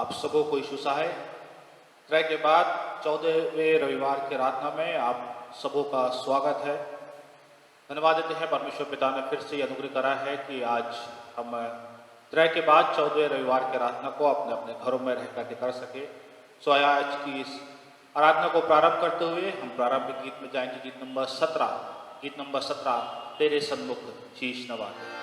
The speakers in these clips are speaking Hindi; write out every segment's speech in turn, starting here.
आप सबों को यीशु सहाय। त्रय के बाद 14वें रविवार की आराधना में आप सबों का स्वागत है। धन्यवाद देते हैं परमेश्वर पिता ने फिर से अनुग्रह करा है कि आज हम त्रय के बाद 14वें रविवार की आराधना को अपने अपने घरों में रहकर कर सके। सो आज की इस आराधना को प्रारंभ करते हुए हम प्रारंभिक गीत में जाएंगे। गीत नंबर 17 तेरे सन्मुख शीश नवाते।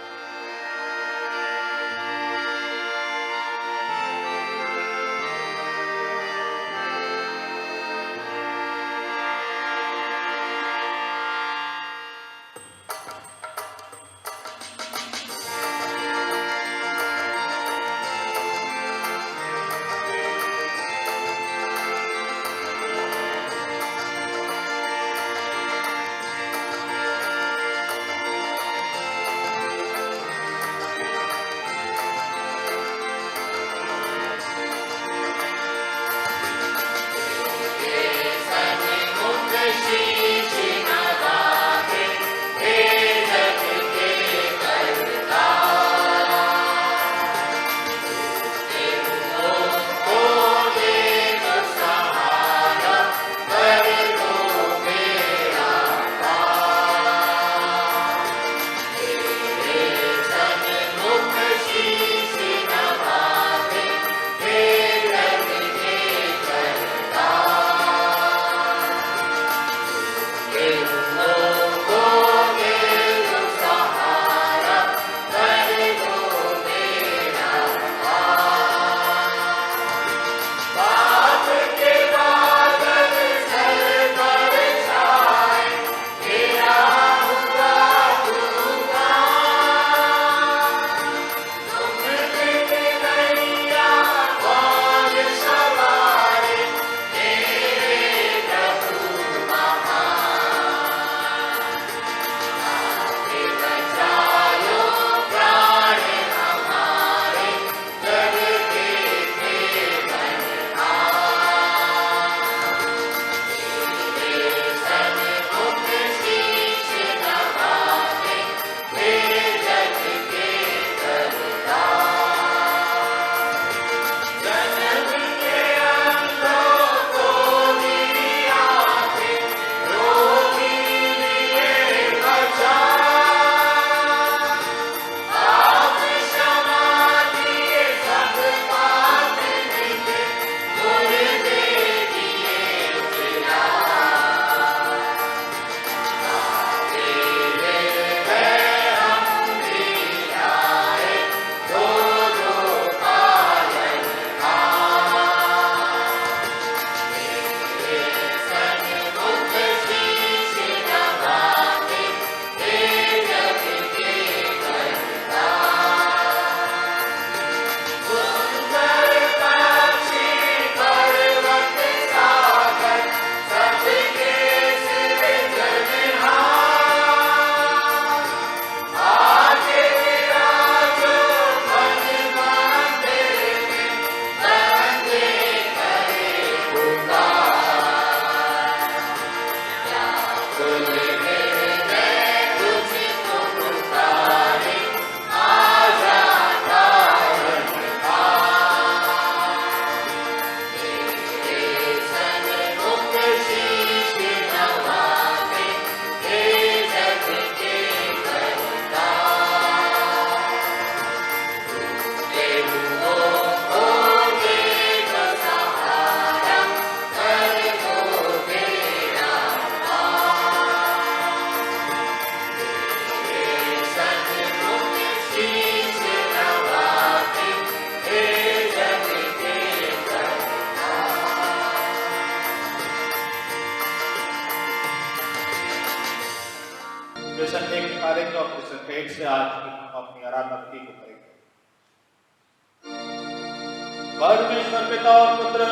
परमेश्वर पिता और पुत्र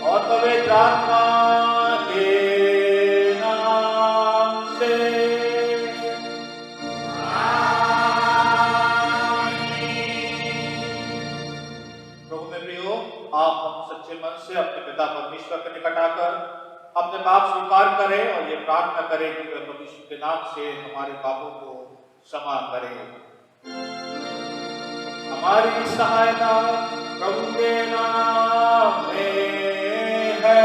और पवित्र आत्मा के नाम से प्रभु में प्रियो, आप हम सच्चे मन से अपने पिता परमेश्वर के निकट आकर अपने पाप स्वीकार करें और ये प्रार्थना करें कि वह परमेश्वर के नाम से हमारे पापों को क्षमा करें। हमारी सहायता प्रभु के नाम में है।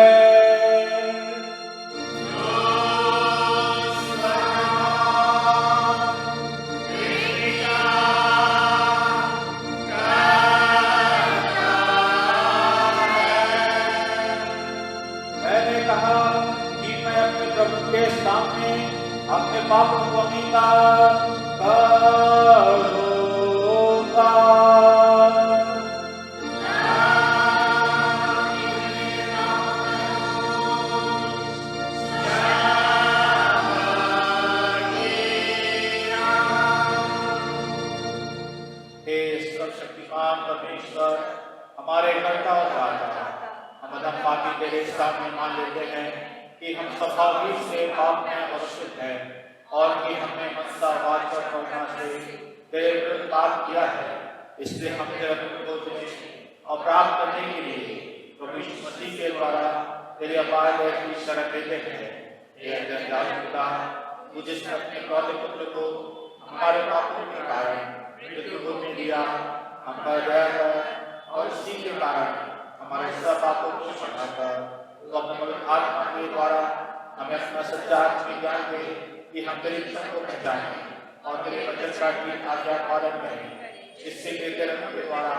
मैंने कहा कि मैं अपने प्रभु के सामने अपने पापों को अंगीकार करूंगा। हे सर्वशक्तिमान परमेश्वर, हमारे कर्ता और दाता, हम अधम पापी तेरे सामने मान लेते हैं कि हम स्वभाव से पाप में अवश्य हैं और कि हमने मनसा वाचा करना से तेरे विरुद्ध पाप किया है। इसलिए हम तेरे अनुग्रह से अपराध करने के लिए प्रभु यीशु मसीह के द्वारा तेरे अपार दया की शरण लेते हैं। हे दयालु पिता, तू जिसने अपने इकलौते पुत्र को हमारे पापों के कारण मृत्यु को दे दिया, हम पर दया कर और इसी के कारण हमारे सब पापों को क्षमा कर तो अपने पवित्र आत्मा के द्वारा हमें अपना सच्चा आत्मिक ज्ञान दे कि हम तेरे वचन को पहचानें और तेरे वचन का ठीक आज्ञा पालन करें, जिससे कि तेरे नाम के द्वारा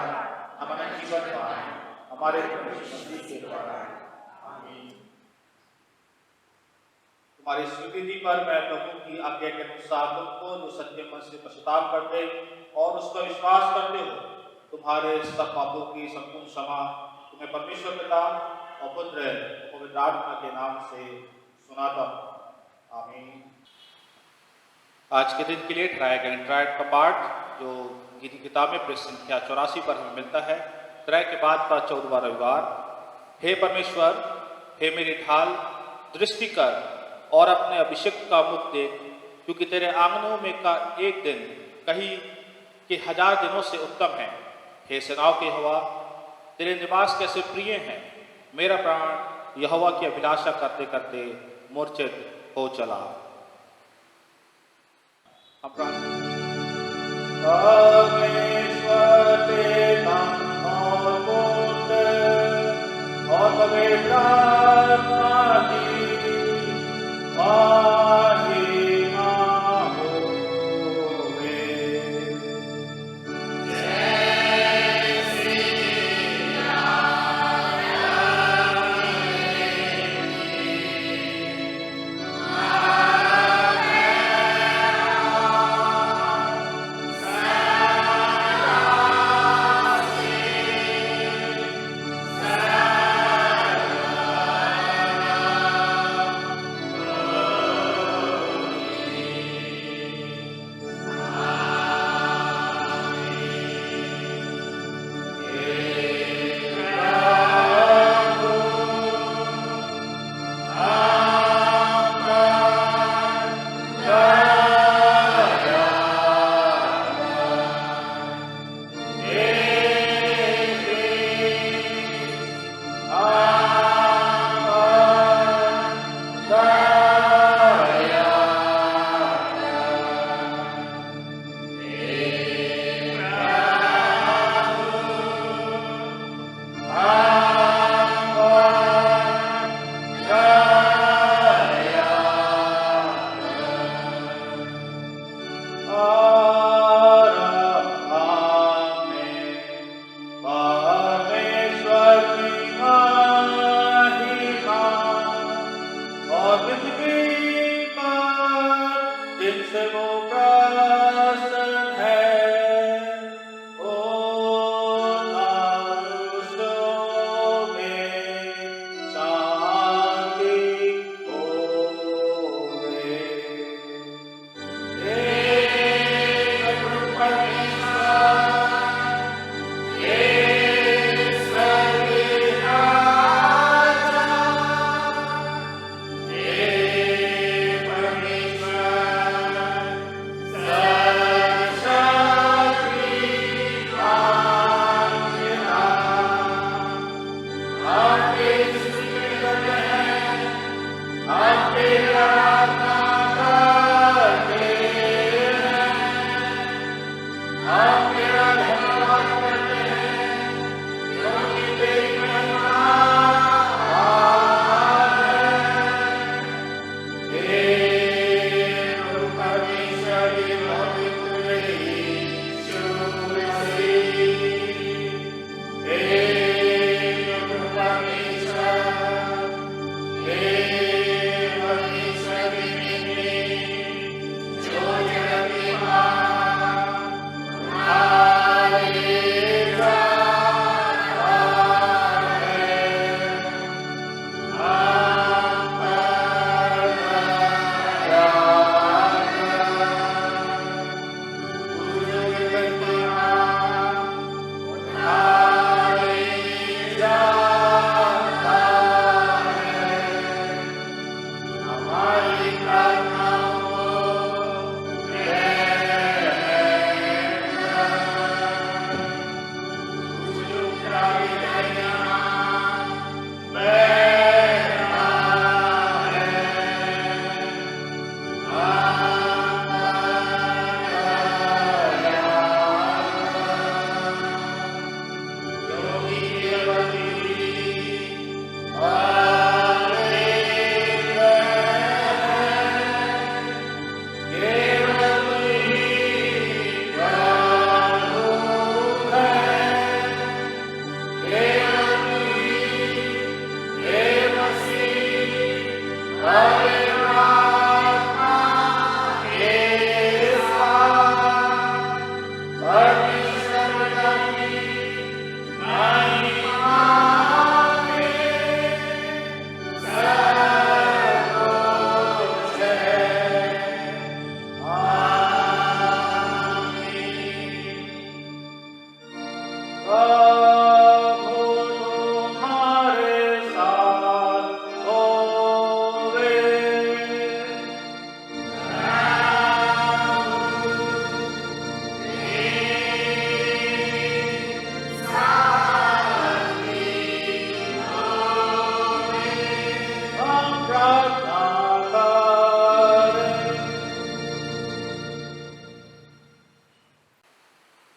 हम अनंत जीवन पाएं, हमारे प्रभु यीशु मसीह के द्वारा। आमीन। तुम्हारी स्वीकृति पर मैं प्रभु की आज्ञा के अनुसार तुमको जो सच्चे मन से पश्चाताप करते और उस पर विश्वास करते हो, तुम्हारे सब पापों की संपूर्ण क्षमा तुम्हें परमेश्वर पिता और पुत्र और पवित्र आत्मा के नाम से सुनाता हूं। आमीन। आज के दिन के लिए ट्राई का इंट्राइट का पाठ जो गीति किताब में पृष्ठ संख्या 84 पर हमें मिलता है। त्रय के बाद का 14वां रविवार। हे परमेश्वर, हे मेरी ढाल, दृष्टि कर और अपने अभिषेक का मुख देख, क्योंकि तेरे आंगनों में का एक दिन कहीं कि 1000 दिनों से उत्तम है। हे सेनाओं के यहोवा, तेरे निवास कैसे प्रिय हैं। मेरा प्राण यहोवा की अभिलाषा करते करते मूर्छित हो चला। परमेश्वर पिता और पुत्र और पवित्र आत्मा की महिमा होवे।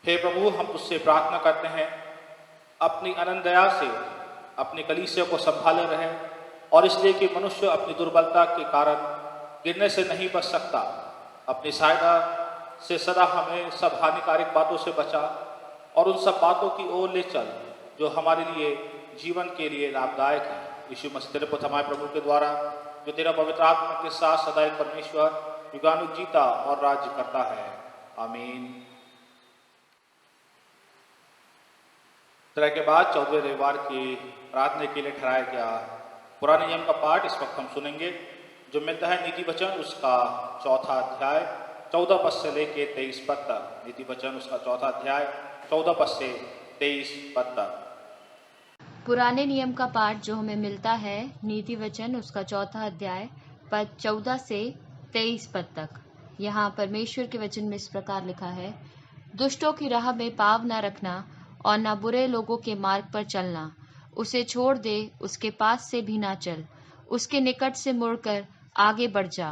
हे प्रभु, हम तुझसे प्रार्थना करते हैं, अपनी अनंत दया से अपनी कलीसिया को संभाले रहे, और इसलिए कि मनुष्य अपनी दुर्बलता के कारण गिरने से नहीं बच सकता, अपनी सहायता से सदा हमें सब हानिकारक बातों से बचा और उन सब बातों की ओर ले चल जो हमारे लिए जीवन के लिए लाभदायक है। यीशु मसीह तेरे पुत्र हमारे प्रभु के द्वारा, जो तेरा पवित्र आत्मा के साथ सदा एक परमेश्वर युगानुग जीता और राज्य करता है। आमीन। तरह के बाद 14वें रविवार की प्रार्थना के लिए ठहराया गया पुराने नियम का पाठ इस वक्त हम सुनेंगे, जो मिलता है नीति वचन उसका 4था अध्याय 14 पद से लेके 23 पद तक। नीति वचन उसका 4था अध्याय 14 पद से 23 पद तक। पुराने नियम का पाठ जो हमें मिलता है नीति वचन उसका 4था अध्याय पद 14 से 23 पद तक। यहाँ परमेश्वर के वचन में इस प्रकार लिखा है, दुष्टों की राह में पाँव न रखना और न बुरे लोगों के मार्ग पर चलना। उसे छोड़ दे, उसके पास से भी ना चल, उसके निकट से मुड़कर आगे बढ़ जा।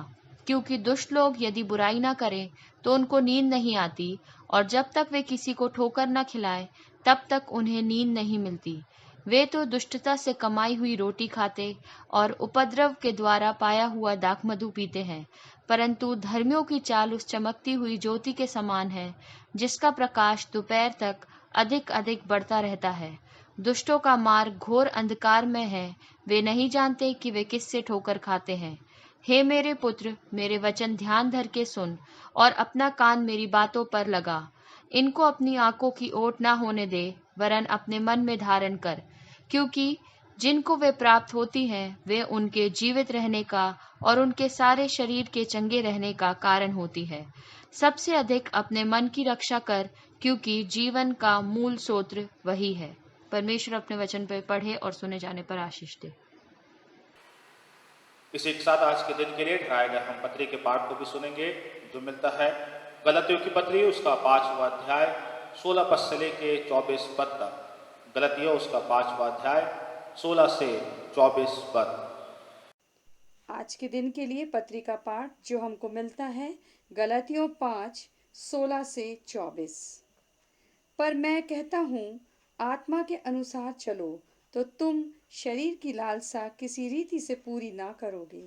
क्योंकि दुष्ट लोग यदि बुराई ना करें तो उनको नींद नहीं आती, और जब तक वे किसी को ठोकर न खिलाए तब तक उन्हें नींद नहीं मिलती। वे तो दुष्टता से कमाई हुई रोटी खाते और उपद्रव के द्वारा पाया हुआ दाखमधु पीते हैं। परंतु धर्मियों की चाल उस चमकती हुई ज्योति के समान है, जिसका प्रकाश दोपहर तक अधिक अधिक बढ़ता रहता है। दुष्टों का मार्ग घोर अंधकार में है, वे नहीं जानते कि वे किससे ठोकर खाते हैं। हे मेरे पुत्र, मेरे वचन ध्यान धर के सुन और अपना कान मेरी बातों पर लगा। इनको अपनी आंखों की ओट ना होने दे, वरन अपने मन में धारण कर, क्योंकि जिनको वे प्राप्त होती हैं वे उनके जीवित रहने का और उनके सारे शरीर के चंगे रहने का कारण होती है। सबसे अधिक अपने मन की रक्षा कर, क्योंकि जीवन का मूल स्रोत वही है। परमेश्वर अपने वचन पर पढ़े और सुने जाने पर आशीष दे। इसी के साथ आज के दिन के लिए ठहराया गया हम पत्री के पाठ को भी सुनेंगे, जो मिलता है गलतियों की पत्री उसका 5वां अध्याय 16 पद से लेके 24 पद तक। गलतियों उसका 5वां अध्याय 16 से 24 पद। आज के दिन के लिए पत्री का पाठ जो हमको मिलता है गलतियों 5:16 से 24। पर मैं कहता हूँ, आत्मा के अनुसार चलो तो तुम शरीर की लालसा किसी रीति से पूरी ना करोगे,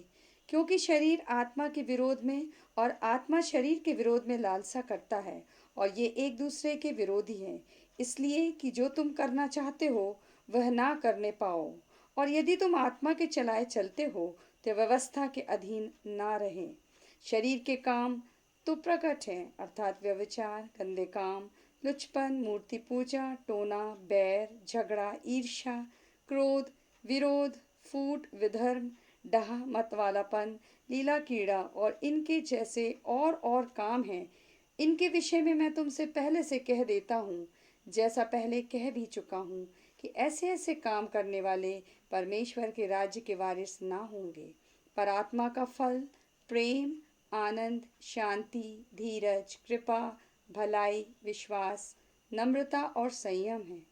क्योंकि शरीर आत्मा के विरोध में और आत्मा शरीर के विरोध में लालसा करता है, और ये एक दूसरे के विरोधी हैं, इसलिए कि जो तुम करना चाहते हो वह ना करने पाओ। और यदि तुम आत्मा के चलाए चलते हो तो व्यवस्था के अधीन ना रहे। शरीर के काम तो प्रकट हैं, अर्थात व्यभिचार, गंदे काम, लुचपन, मूर्ति पूजा, टोना, बैर, झगड़ा, ईर्ष्या, क्रोध, विरोध, फूट, विधर्म, डाह, मतवालापन, लीला कीड़ा और इनके जैसे और काम हैं। इनके विषय में मैं तुमसे पहले से कह देता हूँ, जैसा पहले कह भी चुका हूँ, कि ऐसे ऐसे काम करने वाले परमेश्वर के राज्य के वारिस ना होंगे। पर आत्मा का फल प्रेम, आनंद, शांति, धीरज, कृपा, भलाई, विश्वास, नम्रता और संयम है।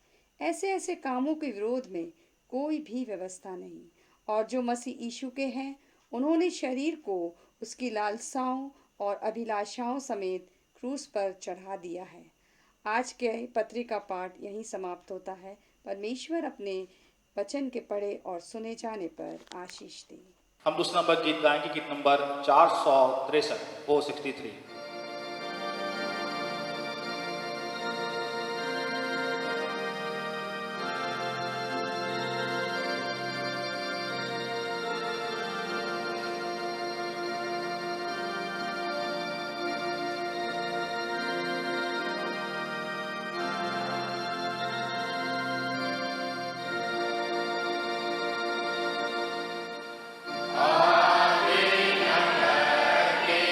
ऐसे ऐसे कामों के विरोध में कोई भी व्यवस्था नहीं। और जो मसीह यीशु के हैं, उन्होंने शरीर को उसकी लालसाओं और अभिलाषाओं समेत क्रूस पर चढ़ा दिया है। आज के पत्री का पाठ यहीं समाप्त होता है। परमेश्वर अपने वचन के पढ़े और सुने जाने पर आशीष दे। हम दूसरा नंबर गीत गाएंगे, गीत नंबर 463 463। आगे नंबर के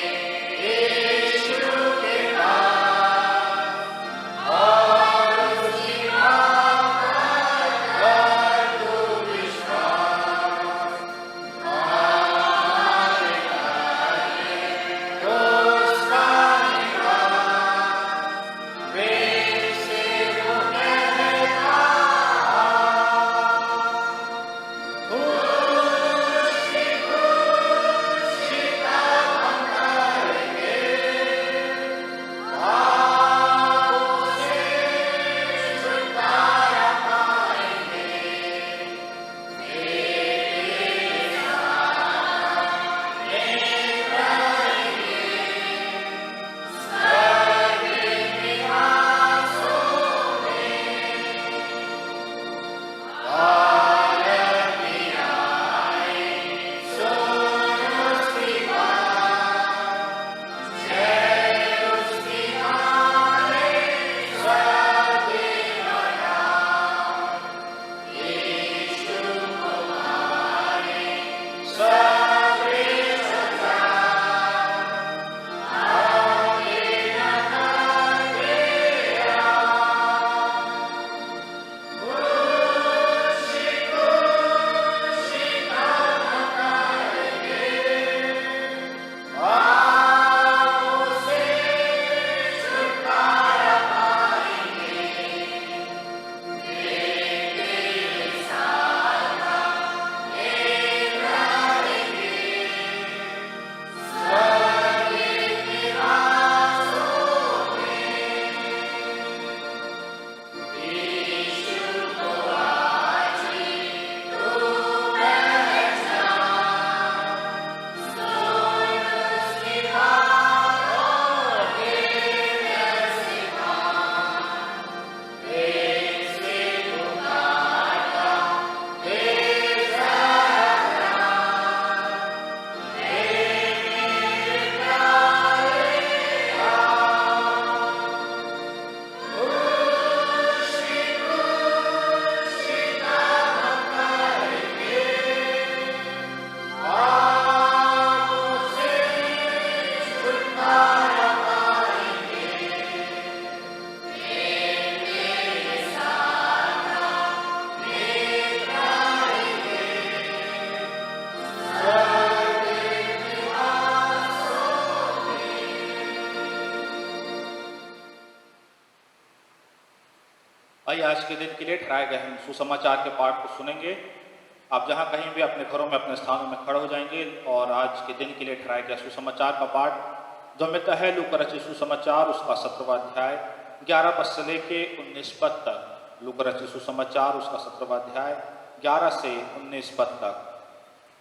आइए आज के दिन के लिए ठहराए गए हम सुसमाचार के पाठ को सुनेंगे। आप जहाँ कहीं भी अपने घरों में अपने स्थानों में खड़े हो जाएंगे और आज के दिन के लिए ठहराया गया सुसमाचार का पाठ जो मिलता है लूका रचित सुसमाचार उसका 17वां अध्याय 11 पद से लेके 19 पद तक। लूका रचित सुसमाचार उसका 17वां अध्याय 11 से 19 पद तक।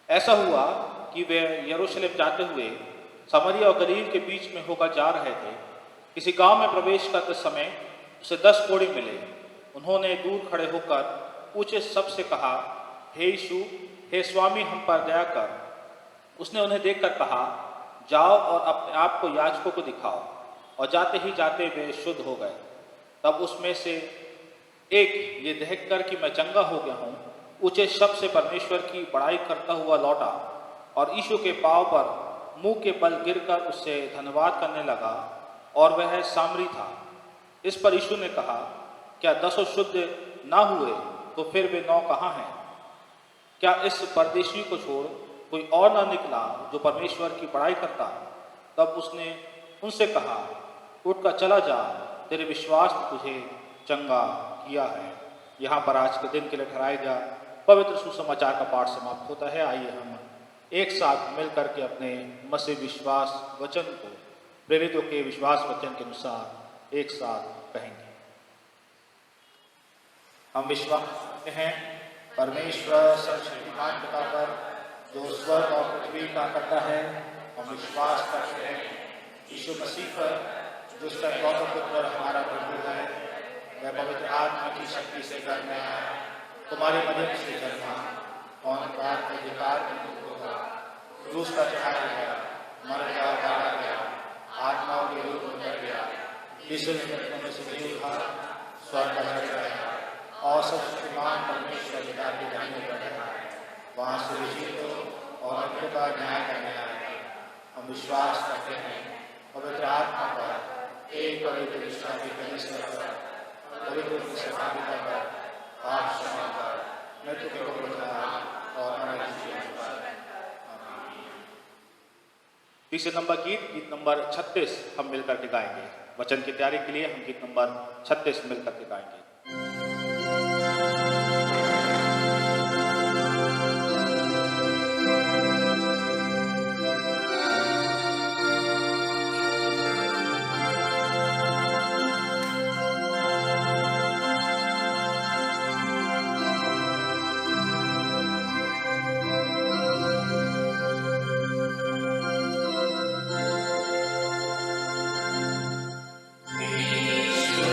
ऐसा हुआ कि वे यरूशलेम जाते हुए समरिया और गलील के बीच में होकर जा रहे थे। किसी गांव में प्रवेश करते समय उसे 10 कोढ़ी मिले। उन्होंने दूर खड़े होकर ऊंचे शब्द से कहा, हे यीशु, हे स्वामी, हम पर दया कर। उसने उन्हें देखकर कहा, जाओ और अपने आप को याजकों को दिखाओ। और जाते ही जाते वे शुद्ध हो गए। तब उसमें से एक ये देखकर कि मैं चंगा हो गया हूँ, ऊंचे शब्द से परमेश्वर की बड़ाई करता हुआ लौटा और यीशु के पांव पर मुंह के बल गिरकर उससे धन्यवाद करने लगा। और वह सामरी था। इस पर यीशु ने कहा, क्या 10 शुद्ध ना हुए तो फिर वे 9 कहाँ हैं? क्या इस परदेशी को छोड़ कोई और ना निकला जो परमेश्वर की बड़ाई करता? तब उसने उनसे कहा, उठकर चला जा, तेरे विश्वास ने तुझे चंगा किया है। यहाँ पर आज के दिन के लिए ठहराया गया पवित्र सुसमाचार का पाठ समाप्त होता है। आइए हम एक साथ मिल करके अपने मसीह विश्वास वचन को प्रेरितों के विश्वास वचन के अनुसार एक साथ कहेंगे। हम विश्वास करते हैं परमेश्वर सर्वशक्तिमान पिता पर जो स्वर्ग और पृथ्वी का करता है। हम विश्वास करते हैं यीशु मसीह पर जो उसका इकलौता पुत्र हमारा प्रभु है। वह पवित्र आत्मा की शक्ति से घर में आया, तुम्हारे मध्यम से जन्मा और बात का अधिकार होगा, क्रूस पर चढ़ाया गया, मर गया, गाड़ा गया, आत्माओं के रूप में मर गया, तीसरे दिन में से जी उठा, स्वर्ग पर चढ़ गया और सर्वशक्तिमान परमेश्वर पिता की दाहिने पर बैठा है। वहाँ से विजेता और अंतों का न्याय करने आएगा। हम विश्वास करते हैं पवित्र आत्मा पर, एक पवित्र विश्वासी कलीसिया पर, पवित्र की सहभागिता पर, पाप क्षमा पर, मृत्यु के पुनरुत्थान और अनंत जीवन पर। आमीन। तीसरे नंबर गीत नंबर 36 हम मिलकर के गाएंगे। वचन की तैयारी के लिए हम गीत नंबर 36 मिलकर के गाएंगे। Vishnu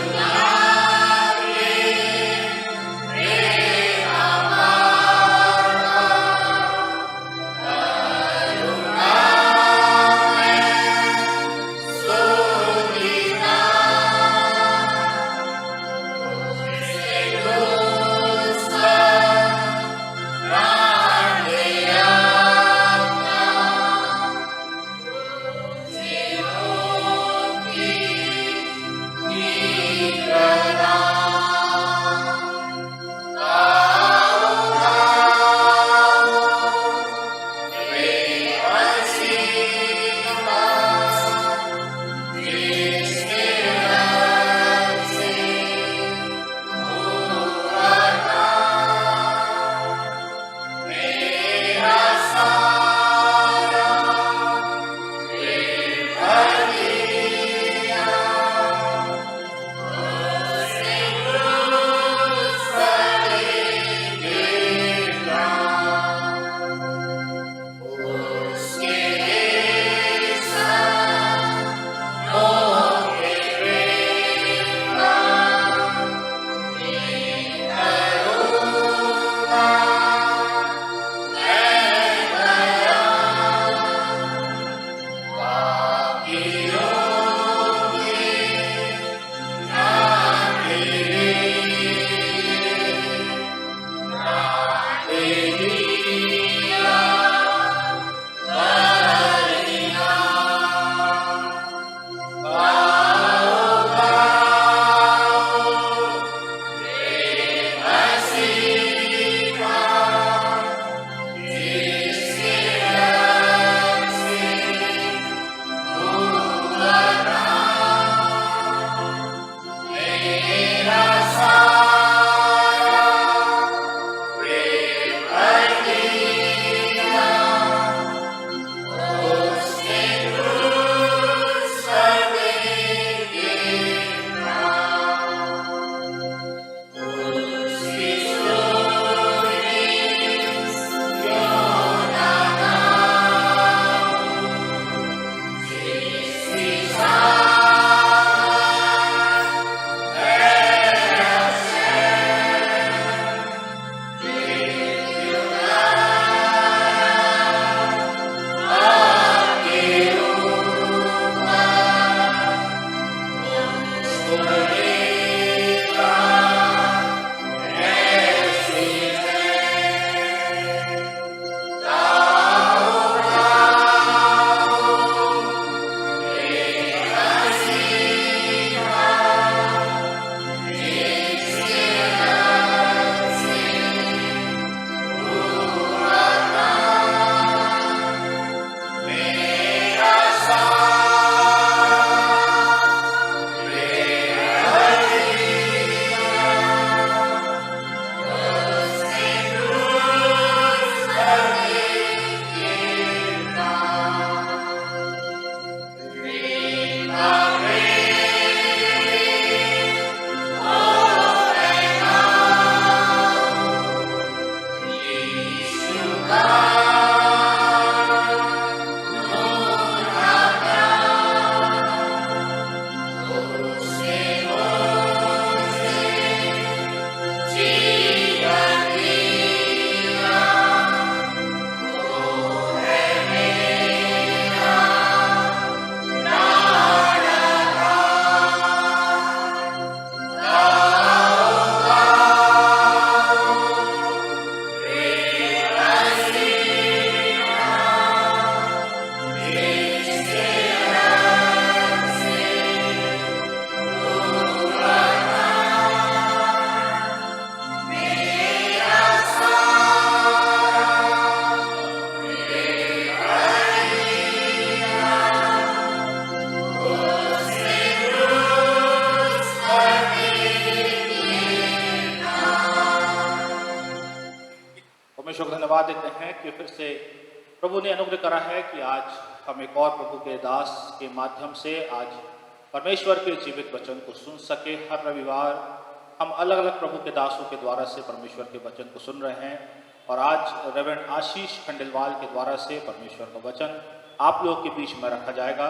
धन्यवाद देते हैं कि फिर से प्रभु ने अनुग्रह करा है कि आज हम एक और प्रभु के दास के माध्यम से आज परमेश्वर के जीवित वचन को सुन सके। हर रविवार हम अलग अलग प्रभु के दासों के द्वारा से परमेश्वर के वचन को सुन रहे हैं और आज रेवरेंड आशीष खंडेलवाल के द्वारा से परमेश्वर का वचन आप लोगों के बीच में रखा जाएगा।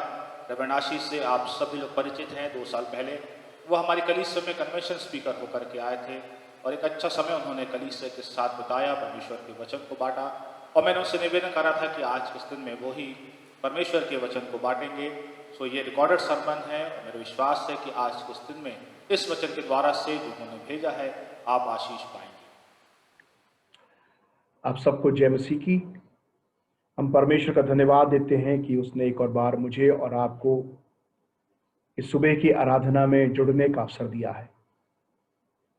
रेवरेंड आशीष से आप सभी लोग परिचित हैं। 2 साल पहले वो हमारी कलीसिया में कन्वेंशन स्पीकर होकर के आए थे और एक अच्छा समय उन्होंने कलीसिया के साथ बिताया, परमेश्वर के वचन को बांटा और मैंने उनसे निवेदन करा था कि आज इस दिन में वो ही परमेश्वर के वचन को बांटेंगे। सो ये रिकॉर्डेड सरमन है और मेरा विश्वास है कि आज इस दिन में इस वचन के द्वारा से जो उन्होंने भेजा है आप आशीष पाएंगे। आप सबको जय मसीह की। हम परमेश्वर का धन्यवाद देते हैं कि उसने एक और बार मुझे और आपको इस सुबह की आराधना में जुड़ने का अवसर दिया है।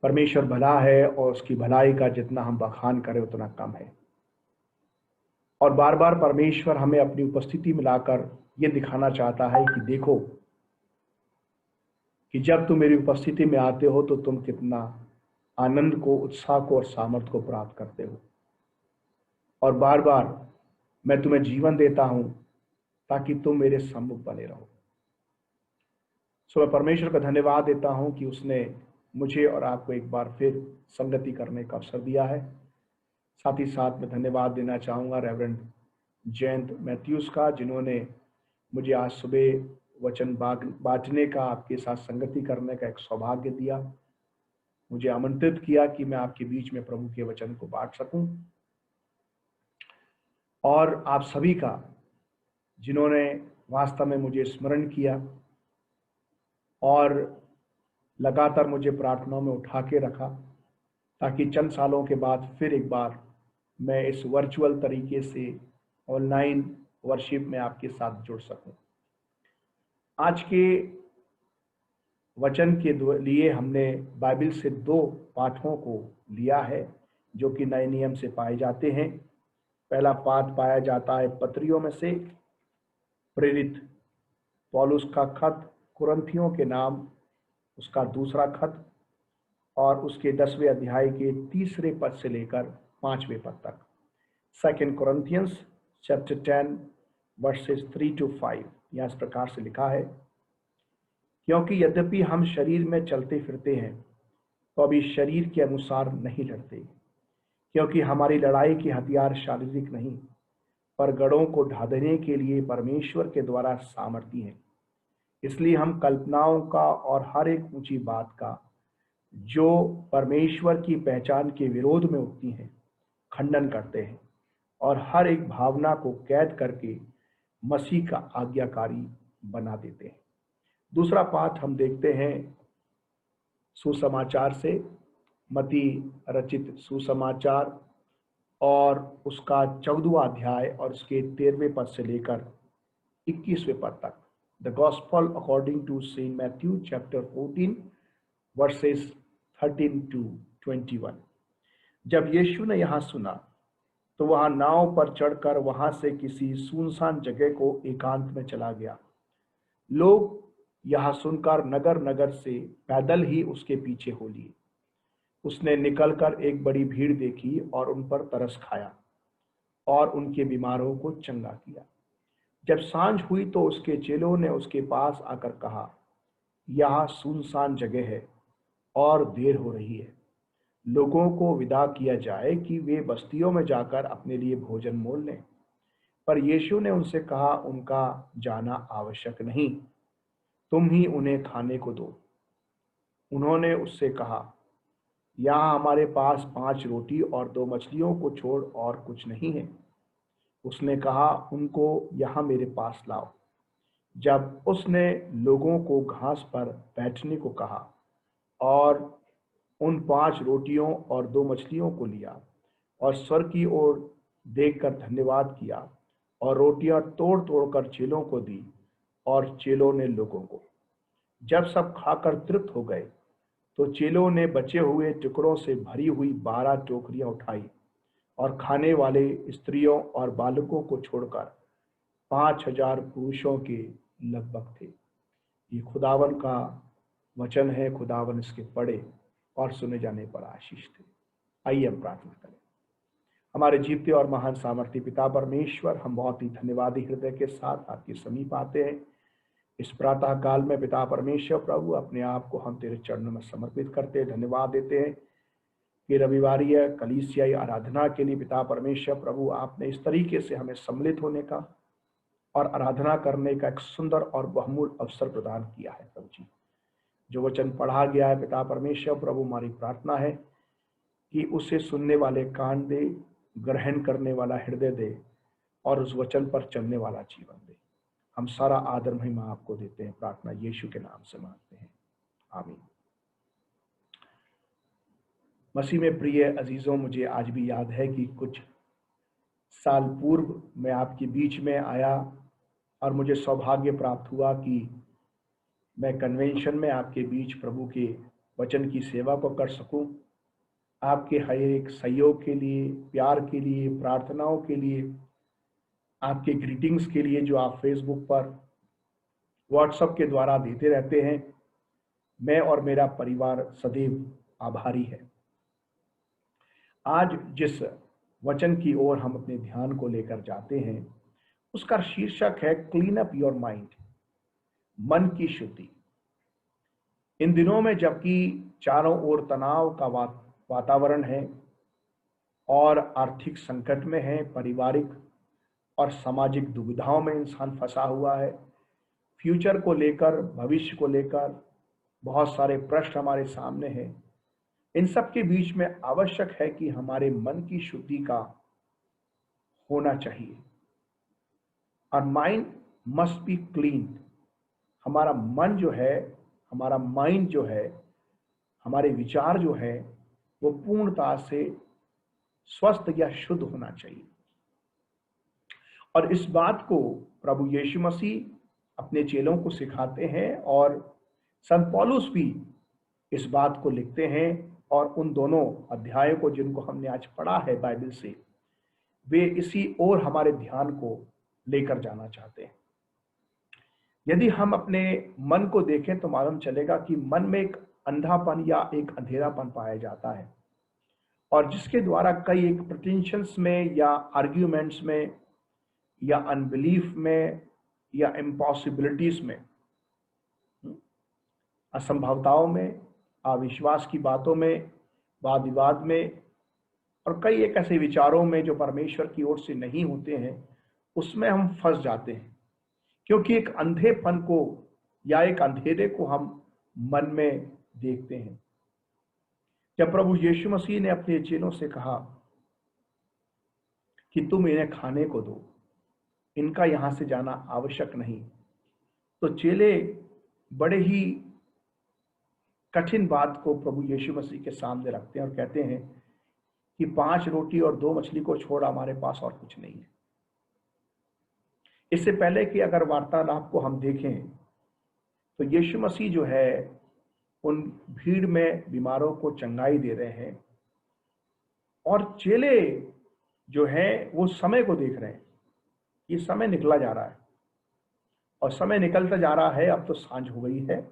परमेश्वर भला है और उसकी भलाई का जितना हम बखान करें उतना कम है। और बार बार परमेश्वर हमें अपनी उपस्थिति में लाकर यह दिखाना चाहता है कि देखो कि जब तुम मेरी उपस्थिति में आते हो तो तुम कितना आनंद को, उत्साह को और सामर्थ्य को प्राप्त करते हो। और बार बार मैं तुम्हें जीवन देता हूं ताकि तुम मेरे सम्मुख बने रहो। सो मैं परमेश्वर का धन्यवाद देता हूं कि उसने मुझे और आपको एक बार फिर संगति करने का अवसर दिया है। साथ ही साथ मैं धन्यवाद देना चाहूँगा रेवरेंड जयंत मैथ्यूस का, जिन्होंने मुझे आज सुबह वचन बांटने का, आपके साथ संगति करने का एक सौभाग्य दिया। मुझे आमंत्रित किया कि मैं आपके बीच में प्रभु के वचन को बांट सकूं। और आप सभी का जिन्होंने वास्तव में मुझे स्मरण किया और लगातार मुझे प्रार्थनाओं में उठा के रखा ताकि चंद सालों के बाद फिर एक बार मैं इस वर्चुअल तरीके से ऑनलाइन वर्शिप में आपके साथ जुड़ सकूं। आज के वचन के लिए हमने बाइबल से 2 पाठों को लिया है जो कि नए नियम से पाए जाते हैं। पहला पाठ पाया जाता है पत्रियों में से प्रेरित पौलुस का खत कुरिन्थियों के नाम, उसका दूसरा खत और उसके 10वें अध्याय के 3 पद से लेकर 5वें पद तक। 2 Corinthians chapter 10 verses 3 to 5 यहाँ इस प्रकार से लिखा है, क्योंकि यद्यपि हम शरीर में चलते फिरते हैं तो अभी शरीर के अनुसार नहीं लड़ते, क्योंकि हमारी लड़ाई के हथियार शारीरिक नहीं पर गढ़ों को ढा देने के लिए परमेश्वर के द्वारा सामर्थी हैं। इसलिए हम कल्पनाओं का और हर एक ऊंची बात का जो परमेश्वर की पहचान के विरोध में उठती है खंडन करते हैं और हर एक भावना को कैद करके मसीह का आज्ञाकारी बना देते हैं। दूसरा पाठ हम देखते हैं सुसमाचार से, मत्ती रचित सुसमाचार और उसका 14वां अध्याय और उसके 13वें पद से लेकर 21वें पद तक। The gospel according to Saint Matthew chapter 14 verses 13 to 21। जब यीशु ने यहाँ सुना तो वहाँ नाव पर चढ़कर वहाँ से किसी सुनसान जगह को एकांत में चला गया। लोग यह सुनकर नगर नगर से पैदल ही उसके पीछे हो लिए। उसने निकलकर एक बड़ी भीड़ देखी और उन पर तरस खाया और उनके बीमारों को चंगा किया। जब सांझ हुई तो उसके चेलों ने उसके पास आकर कहा, यह सुनसान जगह है और देर हो रही है, लोगों को विदा किया जाए कि वे बस्तियों में जाकर अपने लिए भोजन मोल लें। पर यीशु ने उनसे कहा, उनका जाना आवश्यक नहीं, तुम ही उन्हें खाने को दो। उन्होंने उससे कहा, यहाँ हमारे पास 5 रोटी और 2 मछलियों को छोड़ और कुछ नहीं है। उसने कहा, उनको यहाँ मेरे पास लाओ। जब उसने लोगों को घास पर बैठने को कहा और उन 5 रोटियों और 2 मछलियों को लिया और स्वर्ग की ओर देखकर धन्यवाद किया और रोटियां तोड़ तोड़कर चेलों को दी और चेलों ने लोगों को। जब सब खाकर तृप्त हो गए तो चेलों ने बचे हुए टुकड़ों से भरी हुई 12 टोकरियां उठाई और खाने वाले स्त्रियों और बालकों को छोड़कर 5000 पुरुषों के लगभग थे। ये खुदावन का वचन है। खुदावन इसके पढ़े और सुने जाने पर आशीष थे। आइए हम प्रार्थना करें। हमारे जीवते और महान सामर्थ्य पिता परमेश्वर, हम बहुत ही धन्यवादी हृदय के साथ आपके समीप आते हैं। इस प्रातः काल में पिता परमेश्वर प्रभु, अपने आप को हम तेरे चरणों में समर्पित करते हैं, धन्यवाद देते हैं कि रविवारीय कलीसियाई आराधना के लिए पिता परमेश्वर प्रभु, आपने इस तरीके से हमें सम्मिलित होने का और आराधना करने का एक सुंदर और बहुमूल्य अवसर प्रदान किया है। प्रभु जी, जो वचन पढ़ा गया है पिता परमेश्वर प्रभु, हमारी प्रार्थना है कि उसे सुनने वाले कान दे, ग्रहण करने वाला हृदय दे और उस वचन पर चलने वाला जीवन दे। हम सारा आदर महिमा आपको देते हैं, प्रार्थना यीशु के नाम से मांगते हैं, आमीन। मसीह में प्रिय अजीजों, मुझे आज भी याद है कि कुछ साल पूर्व मैं आपके बीच में आया और मुझे सौभाग्य प्राप्त हुआ कि मैं कन्वेंशन में आपके बीच प्रभु के वचन की सेवा को कर सकूं। आपके हर एक सहयोग के लिए, प्यार के लिए, प्रार्थनाओं के लिए, आपके ग्रीटिंग्स के लिए जो आप फेसबुक पर, व्हाट्सएप के द्वारा देते रहते हैं, मैं और मेरा परिवार सदैव आभारी है। आज जिस वचन की ओर हम अपने ध्यान को लेकर जाते हैं उसका शीर्षक है क्लीन अप योर माइंड, मन की शुद्धि। इन दिनों में जबकि चारों ओर तनाव का वातावरण है और आर्थिक संकट में है, पारिवारिक और सामाजिक दुविधाओं में इंसान फंसा हुआ है, फ्यूचर को लेकर, भविष्य को लेकर बहुत सारे प्रश्न हमारे सामने हैं, इन सब के बीच में आवश्यक है कि हमारे मन की शुद्धि का होना चाहिए। और माइंड मस्ट बी क्लीन। हमारा मन जो है, हमारा माइंड जो है, हमारे विचार जो है, वो पूर्णतः से स्वस्थ या शुद्ध होना चाहिए। और इस बात को प्रभु यीशु मसीह अपने चेलों को सिखाते हैं और संत पौलुस भी इस बात को लिखते हैं। और उन दोनों अध्यायों को जिनको हमने आज पढ़ा है बाइबल से, वे इसी ओर हमारे ध्यान को लेकर जाना चाहते हैं। यदि हम अपने मन को देखें तो मालूम चलेगा कि मन में एक अंधापन या एक अंधेरापन पाया जाता है, और जिसके द्वारा कई एक प्रिटेंशंस में या आर्ग्यूमेंट्स में या अनबिलीफ में या इम्पॉसिबिलिटीज में, असंभवताओं में, अविश्वास की बातों में, वाद विवाद में और कई एक ऐसे विचारों में जो परमेश्वर की ओर से नहीं होते हैं, उसमें हम फंस जाते हैं। क्योंकि एक अंधेपन को या एक अंधेरे को हम मन में देखते हैं। जब प्रभु यीशु मसीह ने अपने चेलों से कहा कि तुम इन्हें खाने को दो, इनका यहां से जाना आवश्यक नहीं, तो चेले बड़े ही कठिन बात को प्रभु यीशु मसीह के सामने रखते हैं और कहते हैं कि 5 रोटी और 2 मछली को छोड़ हमारे पास और कुछ नहीं है। इससे पहले कि अगर वार्तालाप को हम देखें तो यीशु मसीह जो है उन भीड़ में बीमारों को चंगाई दे रहे हैं और चेले जो है वो समय को देख रहे हैं। ये समय निकला जा रहा है और समय निकलता जा रहा है, अब तो सांझ हो गई है।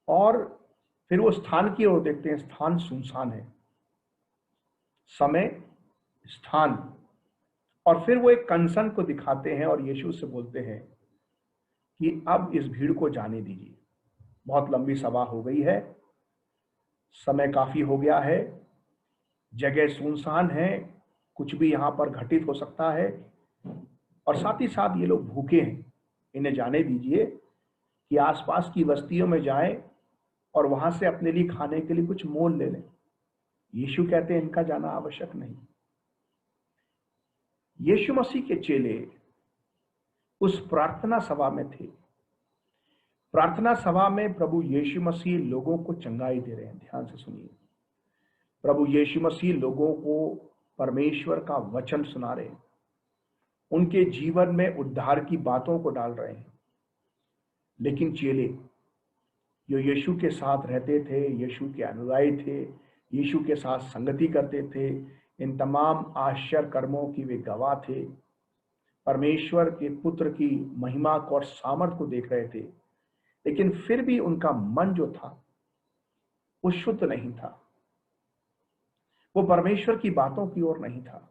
और फिर वो स्थान की ओर देखते हैं, स्थान सुनसान है, समय, स्थान, और फिर वो एक कंसर्न को दिखाते हैं और यीशु से बोलते हैं कि अब इस भीड़ को जाने दीजिए, बहुत लंबी सभा हो गई है, समय काफी हो गया है, जगह सुनसान है, कुछ भी यहाँ पर घटित हो सकता है, और साथ ही साथ ये लोग भूखे हैं, इन्हें जाने दीजिए कि आसपास की बस्तियों में जाएं और वहां से अपने लिए खाने के लिए कुछ मोल ले लें। यीशु कहते हैं इनका जाना आवश्यक नहीं। यीशु मसीह के चेले उस प्रार्थना सभा में थे। प्रार्थना सभा में प्रभु यीशु मसीह लोगों को चंगाई दे रहे हैं। ध्यान से सुनिए, प्रभु यीशु मसीह लोगों को परमेश्वर का वचन सुना रहे हैं, उनके जीवन में उद्धार की बातों को डाल रहे हैं। लेकिन चेले जो यीशु के साथ रहते थे, यीशु के अनुयायी थे, यीशु के साथ संगति करते थे, इन तमाम आश्चर्य कर्मों की वे गवाह थे, परमेश्वर के पुत्र की महिमा को और सामर्थ को देख रहे थे, लेकिन फिर भी उनका मन जो था वो शुद्ध नहीं था। वो परमेश्वर की बातों की ओर नहीं था।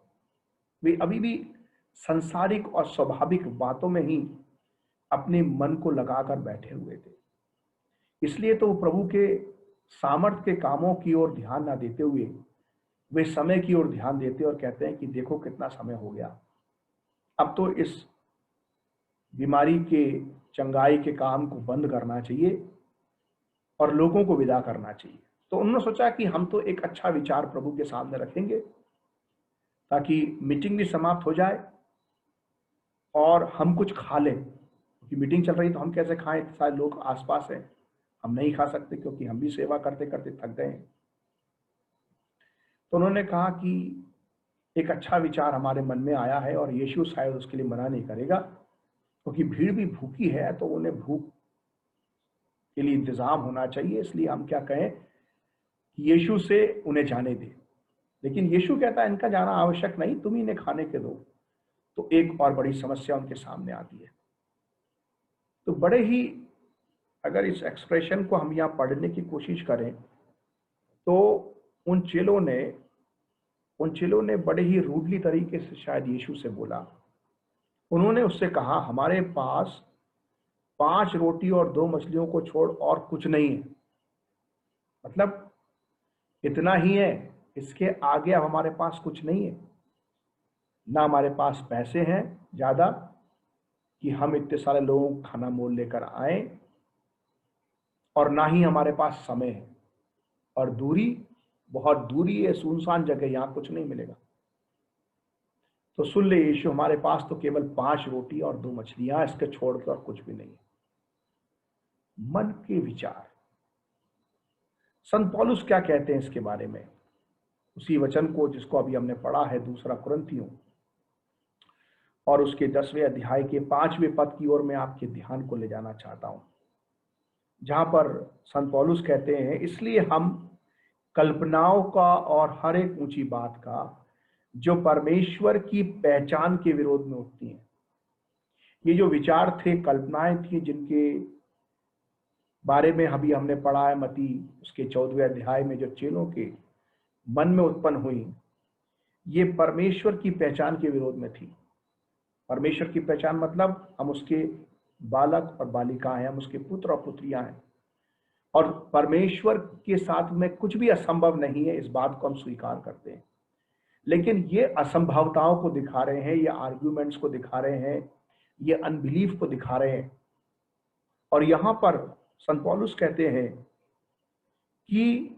वे अभी भी संसारिक और स्वाभाविक बातों में ही अपने मन को लगाकर बैठे हुए थे। इसलिए तो वो प्रभु के सामर्थ के कामों की ओर ध्यान ना देते हुए वे समय की ओर ध्यान देते और कहते हैं कि देखो कितना समय हो गया, अब तो इस बीमारी के चंगाई के काम को बंद करना चाहिए और लोगों को विदा करना चाहिए। तो उन्होंने सोचा कि हम तो एक अच्छा विचार प्रभु के सामने रखेंगे ताकि मीटिंग भी समाप्त हो जाए और हम कुछ खा लें, क्योंकि मीटिंग चल रही तो हम कैसे खाएं, इतने सारे लोग आसपास हैं, हम नहीं खा सकते क्योंकि हम भी सेवा करते करते थक गए हैं। तो उन्होंने कहा कि एक अच्छा विचार हमारे मन में आया है और यीशु शायद उसके लिए मना नहीं करेगा, क्योंकि भीड़ भी भूखी है तो उन्हें भूख के लिए इंतजाम होना चाहिए। इसलिए हम क्या कहें कि यीशु से उन्हें जाने दे। लेकिन यीशु कहता है इनका जाना आवश्यक नहीं, तुम ही इन्हें खाने के दो। तो एक और बड़ी समस्या उनके सामने आती है। तो बड़े ही, अगर इस एक्सप्रेशन को हम यहाँ पढ़ने की कोशिश करें तो उन चेलों ने बड़े ही रूडली तरीके से शायद यीशु से बोला। उन्होंने उससे कहा हमारे पास 5 रोटी और 2 मछलियों को छोड़ और कुछ नहीं है, मतलब इतना ही है, इसके आगे अब हमारे पास कुछ नहीं है। ना हमारे पास पैसे हैं ज्यादा कि हम इतने सारे लोगों को खाना मोल लेकर आए, और ना ही हमारे पास समय है, और दूरी बहुत दूरी है, सुनसान जगह, यहां कुछ नहीं मिलेगा। तो सुन ले यीशु, हमारे पास तो केवल 5 रोटी और 2 मछलियां, इसके छोड़ के और कुछ भी नहीं। मन के विचार। संत पौलुस क्या कहते हैं इसके बारे में, उसी वचन को जिसको अभी हमने पढ़ा है, 2 कुरिन्थियों और उसके 10वें अध्याय के 5वें पद की ओर मैं आपके ध्यान को ले जाना चाहता हूं, जहां पर संत पौलुस कहते हैं, इसलिए हम कल्पनाओं का और हर एक ऊंची बात का जो परमेश्वर की पहचान के विरोध में उठती हैं। ये जो विचार थे, कल्पनाएं थी, जिनके बारे में अभी हमने पढ़ा है मत्ती उसके 14वें अध्याय में, जो चेलों के मन में उत्पन्न हुई, ये परमेश्वर की पहचान के विरोध में थी। परमेश्वर की पहचान मतलब हम उसके बालक और बालिकाएं हैं, हम उसके पुत्र और पुत्रियां हैं, और परमेश्वर के साथ में कुछ भी असंभव नहीं है, इस बात को हम स्वीकार करते हैं। लेकिन ये असंभवताओं को दिखा रहे हैं, ये आर्ग्यूमेंट्स को दिखा रहे हैं, ये अनबिलीफ को दिखा रहे हैं। और यहां पर संत पौलुस कहते हैं कि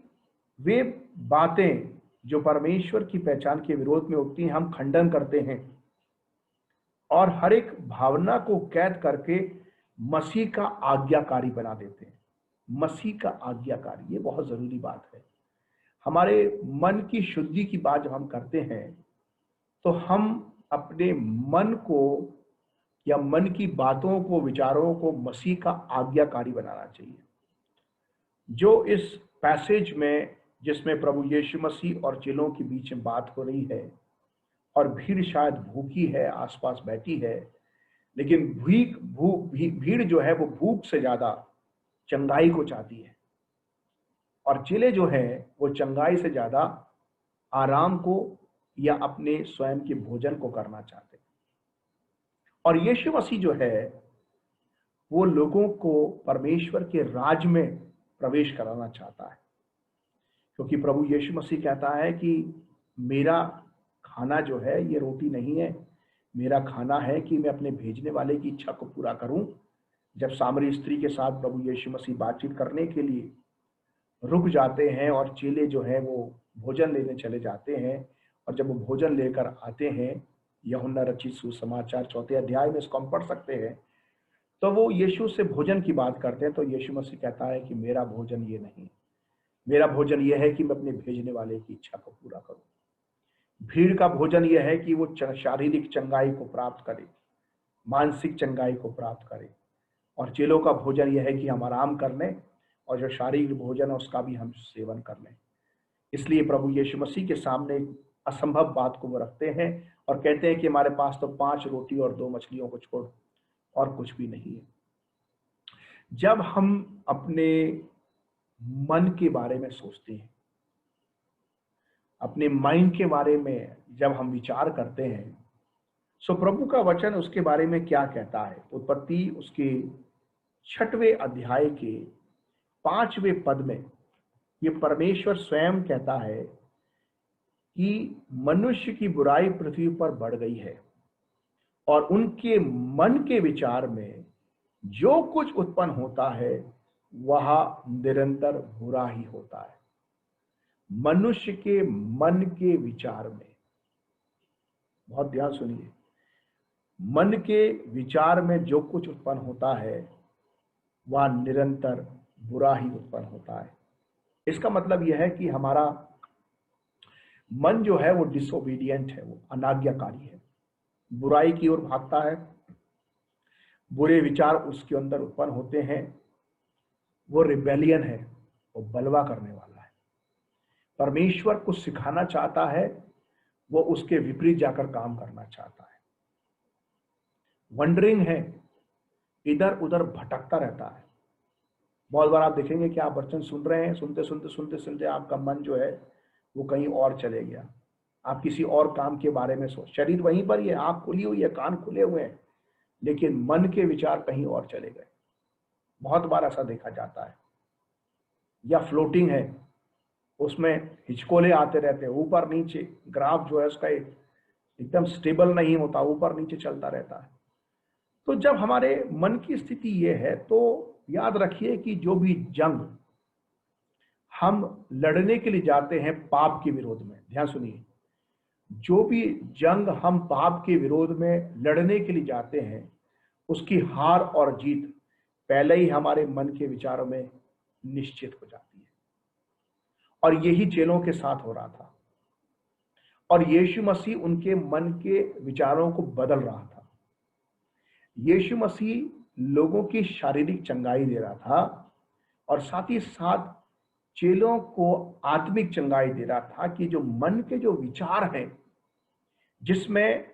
वे बातें जो परमेश्वर की पहचान के विरोध में उठती हैं, हम खंडन करते हैं और हर एक भावना को कैद करके मसीह का आज्ञाकारी बना देते हैं। मसीह का आज्ञाकारी, ये बहुत जरूरी बात है। हमारे मन की शुद्धि की बात जब हम करते हैं तो हम अपने मन को या मन की बातों को, विचारों को मसीह का आज्ञाकारी बनाना चाहिए। जो इस पैसेज में, जिसमें प्रभु यीशु मसीह और चेलों के बीच में बात हो रही है, और भीड़ शायद भूखी है, आसपास बैठी है, लेकिन भीड़ जो है वो भूख से ज्यादा चंगाई को चाहती है, और चेले जो है वो चंगाई से ज्यादा आराम को या अपने स्वयं के भोजन को करना चाहते हैं। और यीशु मसीह जो है वो लोगों को परमेश्वर के राज में प्रवेश कराना चाहता है, क्योंकि प्रभु यीशु मसीह कहता है कि मेरा खाना जो है ये रोटी नहीं है, मेरा खाना है कि मैं अपने भेजने वाले की इच्छा को पूरा करूं। जब सामरी स्त्री के साथ प्रभु यीशु मसीह बातचीत करने के लिए रुक जाते हैं और चेले जो है वो भोजन लेने चले जाते हैं, और जब वो भोजन लेकर आते हैं, यूहन्ना रचित सुसमाचार 4 अध्याय में इसको हम पढ़ सकते हैं, तो वो यीशु से भोजन की बात करते हैं। तो यीशु मसीह कहता है कि मेरा भोजन ये नहीं, मेरा भोजन ये है कि मैं अपने भेजने वाले की इच्छा को पूरा करूं। भीड़ का भोजन यह है कि वो शारीरिक चंगाई को प्राप्त करे, मानसिक चंगाई को प्राप्त करे, और चेलों का भोजन यह है कि हम आराम कर लें और जो शारीरिक भोजन है उसका भी हम सेवन कर लें। इसलिए प्रभु यीशु मसीह के सामने एक असंभव बात को वो रखते हैं और कहते हैं कि हमारे पास तो 5 रोटी और 2 मछलियों को छोड़ और कुछ भी नहीं है। जब हम अपने मन के बारे में सोचते हैं अपने माइंड के बारे में जब हम विचार करते हैं, सो प्रभु का वचन उसके बारे में क्या कहता है। उत्पत्ति उसके 6वें अध्याय के 5वें पद में ये परमेश्वर स्वयं कहता है कि मनुष्य की बुराई पृथ्वी पर बढ़ गई है और उनके मन के विचार में जो कुछ उत्पन्न होता है वह निरंतर बुरा ही होता है। मनुष्य के मन के विचार में, बहुत ध्यान सुनिए, मन के विचार में जो कुछ उत्पन्न होता है वह निरंतर बुरा ही उत्पन्न होता है। इसका मतलब यह है कि हमारा मन जो है वो डिसोबीडियंट है, वो अनाज्ञाकारी है, बुराई की ओर भागता है, बुरे विचार उसके अंदर उत्पन्न होते हैं, वो रिबेलियन है, वो बलवा करने वाला है। परमेश्वर कुछ सिखाना चाहता है, वो उसके विपरीत जाकर काम करना चाहता है। वंडरिंग है, इधर उधर भटकता रहता है। बहुत बार आप देखेंगे कि आप वचन सुन रहे हैं, सुनते सुनते सुनते सुनते आपका मन जो है वो कहीं और चले गया, आप किसी और काम के बारे में सोच, शरीर वहीं पर ही है, आंख खुली हुई है, कान खुले हुए हैं, लेकिन मन के विचार कहीं और चले गए। बहुत बार ऐसा देखा जाता है। या फ्लोटिंग है, उसमें हिचकोले आते रहते हैं, ऊपर नीचे, ग्राफ जो है उसका एकदम स्टेबल नहीं होता, ऊपर नीचे चलता रहता है। तो जब हमारे मन की स्थिति ये है तो याद रखिए कि जो भी जंग हम लड़ने के लिए जाते हैं पाप के विरोध में, ध्यान सुनिए, जो भी जंग हम पाप के विरोध में लड़ने के लिए जाते हैं उसकी हार और जीत पहले ही हमारे मन के विचारों में निश्चित हो जाती है। और यही चेलों के साथ हो रहा था और यीशु मसीह उनके मन के विचारों को बदल रहा था। यीशु मसीह लोगों की शारीरिक चंगाई दे रहा था और साथ ही साथ चेलों को आत्मिक चंगाई दे रहा था कि जो मन के जो विचार हैं, जिसमें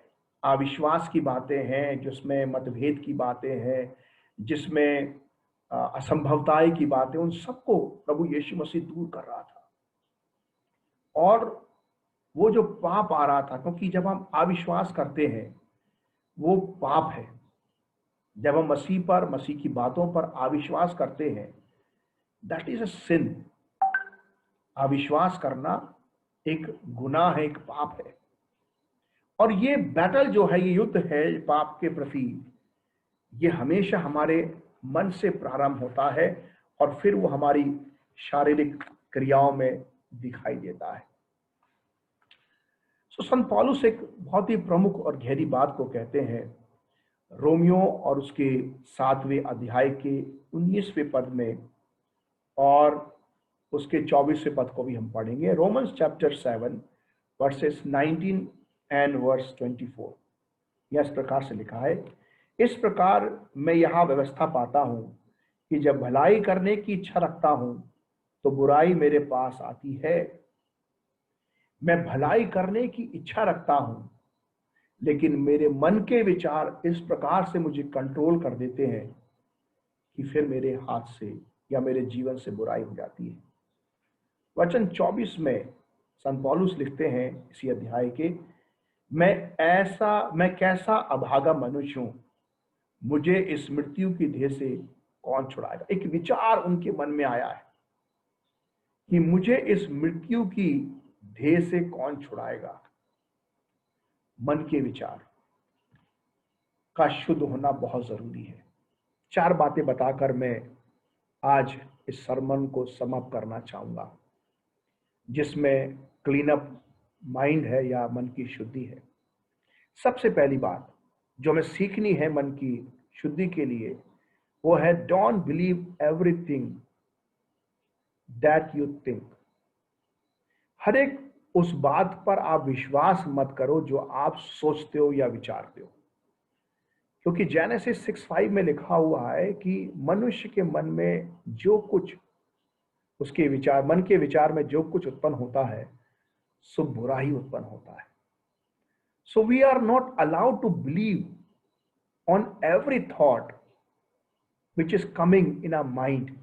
अविश्वास की बातें हैं, जिसमें मतभेद की बातें हैं, जिसमें असंभवताएं की बातें, उन सबको प्रभु यीशु मसीह दूर कर रहा था। और वो जो पाप आ रहा था, क्योंकि जब हम अविश्वास करते हैं वो पाप है। जब हम मसीह पर, मसीह की बातों पर अविश्वास करते हैं, दैट इज अ सिन। अविश्वास करना एक गुनाह है, एक पाप है। और ये बैटल जो है, ये युद्ध है पाप के प्रति, ये हमेशा हमारे मन से प्रारंभ होता है और फिर वो हमारी शारीरिक क्रियाओं में दिखाई देता है। सो संत पौलुस एक बहुत ही प्रमुख और गहरी बात को कहते हैं रोमियो और उसके 7वें अध्याय के 19वें पद में, और उसके 24वें पद को भी हम पढ़ेंगे। Romans chapter 7 verses 19 and verse 24। यह इस प्रकार से लिखा है, इस प्रकार मैं यहाँ व्यवस्था पाता हूँ कि जब भलाई करने की इच्छा रखता हूँ तो बुराई मेरे पास आती है। मैं भलाई करने की इच्छा रखता हूँ, लेकिन मेरे मन के विचार इस प्रकार से मुझे कंट्रोल कर देते हैं कि फिर मेरे हाथ से या मेरे जीवन से बुराई हो जाती है। वचन 24 में संत पौलुस लिखते हैं इसी अध्याय के, मैं कैसा अभागा मनुष्य हूं, मुझे इस मृत्यु की देह से कौन छुड़ाएगा। एक विचार उनके मन में आया है कि मुझे इस मृत्यु की देह से कौन छुड़ाएगा। मन के विचार का शुद्ध होना बहुत जरूरी है। 4 बातें बताकर मैं आज इस सरमन को समाप्त करना चाहूंगा, जिसमें क्लीन अप माइंड है या मन की शुद्धि है। सबसे पहली बात जो हमें सीखनी है मन की शुद्धि के लिए, वो है don't believe everything that you think. हर एक उस बात पर आप विश्वास मत करो जो आप सोचते हो या विचारते हो, क्योंकि जेनेसिस 6:5 में लिखा हुआ है कि मनुष्य के मन में जो कुछ उसके विचार, मन के विचार में जो कुछ उत्पन्न होता है सो बुरा ही उत्पन्न होता है। So we are not allowed to believe on every thought which is coming in our mind.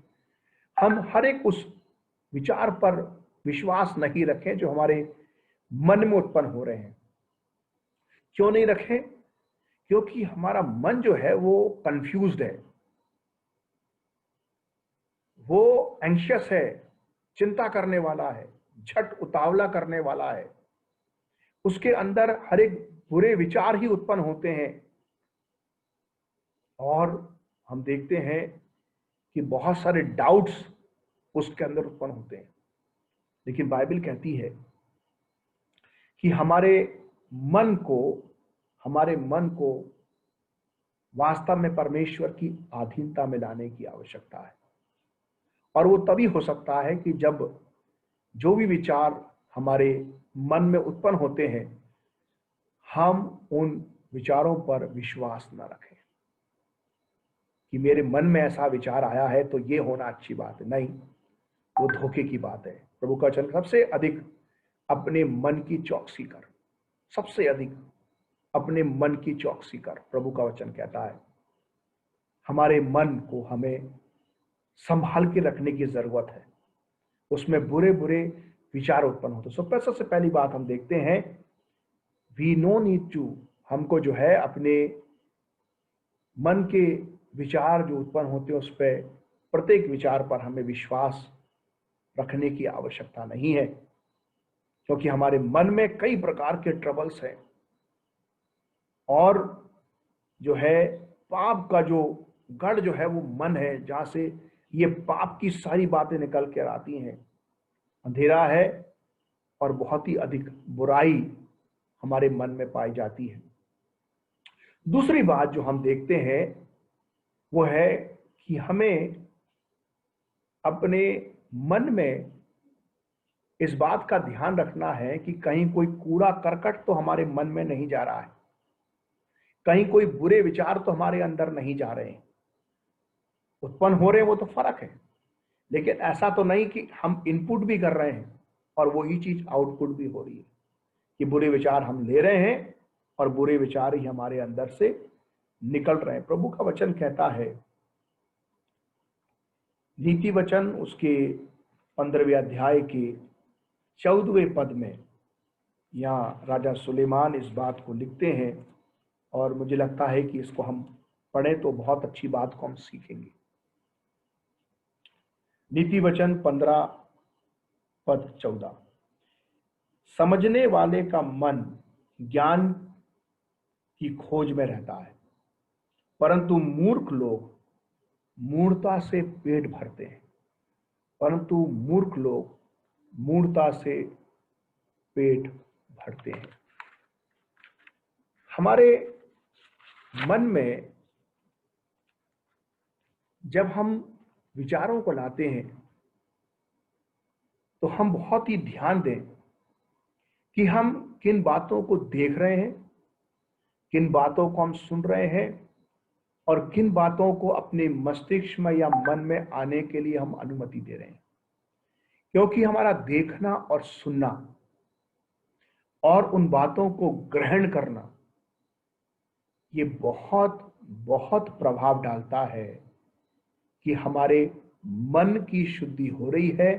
हम हर एक उस विचार पर विश्वास नहीं रखें जो हमारे मन में उत्पन्न हो रहे हैं। क्यों नहीं रखें? क्योंकि हमारा मन जो है वो कंफ्यूज्ड है, वो एंशियस है, चिंता करने वाला है, झट उतावला करने वाला है। उसके अंदर हर एक बुरे विचार ही उत्पन्न होते हैं। और हम देखते हैं कि बहुत सारे डाउट्स उसके अंदर उत्पन्न होते हैं। लेकिन बाइबल कहती है कि हमारे मन को वास्तव में परमेश्वर की अधीनता में लाने की आवश्यकता है। और वो तभी हो सकता है कि जब जो भी विचार हमारे मन में उत्पन्न होते हैं, हम उन विचारों पर विश्वास न रखें कि मेरे मन में ऐसा विचार आया है तो ये होना अच्छी बात है। नहीं, वो धोखे की बात है। प्रभु का वचन सबसे अधिक अपने मन की चौकसी कर, सबसे अधिक अपने मन की चौकसी कर, प्रभु का वचन कहता है। हमारे मन को हमें संभाल के रखने की जरूरत है। उसमें बुरे बुरे विचार उत्पन्न होते। सबसे पहली बात हम देखते हैं, वी नो नीड टू, हमको जो है अपने मन के विचार जो उत्पन्न होते हैं उस पर, प्रत्येक विचार पर हमें विश्वास रखने की आवश्यकता नहीं है, क्योंकि हमारे मन में कई प्रकार के ट्रबल्स हैं। और जो है पाप का जो गढ़ जो है वो मन है, जहां से ये पाप की सारी बातें निकल कर आती हैं। अंधेरा है और बहुत ही अधिक बुराई हमारे मन में पाई जाती है। दूसरी बात जो हम देखते हैं वो है कि हमें अपने मन में इस बात का ध्यान रखना है कि कहीं कोई कूड़ा करकट तो हमारे मन में नहीं जा रहा है, कहीं कोई बुरे विचार तो हमारे अंदर नहीं जा रहे हैं। उत्पन्न हो रहे हैं वो तो फर्क है, लेकिन ऐसा तो नहीं कि हम इनपुट भी कर रहे हैं और वही चीज आउटपुट भी हो रही है, कि बुरे विचार हम ले रहे हैं और बुरे विचार ही हमारे अंदर से निकल रहे हैं। प्रभु का वचन कहता है, नीति वचन उसके 15वें अध्याय के 14वें पद में, यहाँ राजा सुलेमान इस बात को लिखते हैं और मुझे लगता है कि इसको हम पढ़ें तो बहुत अच्छी बात को हम सीखेंगे। नीति वचन 15 पद 14, समझने वाले का मन ज्ञान की खोज में रहता है, परंतु मूर्ख लोग मूढ़ता से पेट भरते हैं। परंतु मूर्ख लोग मूढ़ता से पेट भरते हैं। हमारे मन में जब हम विचारों को लाते हैं तो हम बहुत ही ध्यान दें कि हम किन बातों को देख रहे हैं, किन बातों को हम सुन रहे हैं और किन बातों को अपने मस्तिष्क में या मन में आने के लिए हम अनुमति दे रहे हैं। क्योंकि हमारा देखना और सुनना और उन बातों को ग्रहण करना ये बहुत बहुत प्रभाव डालता है कि हमारे मन की शुद्धि हो रही है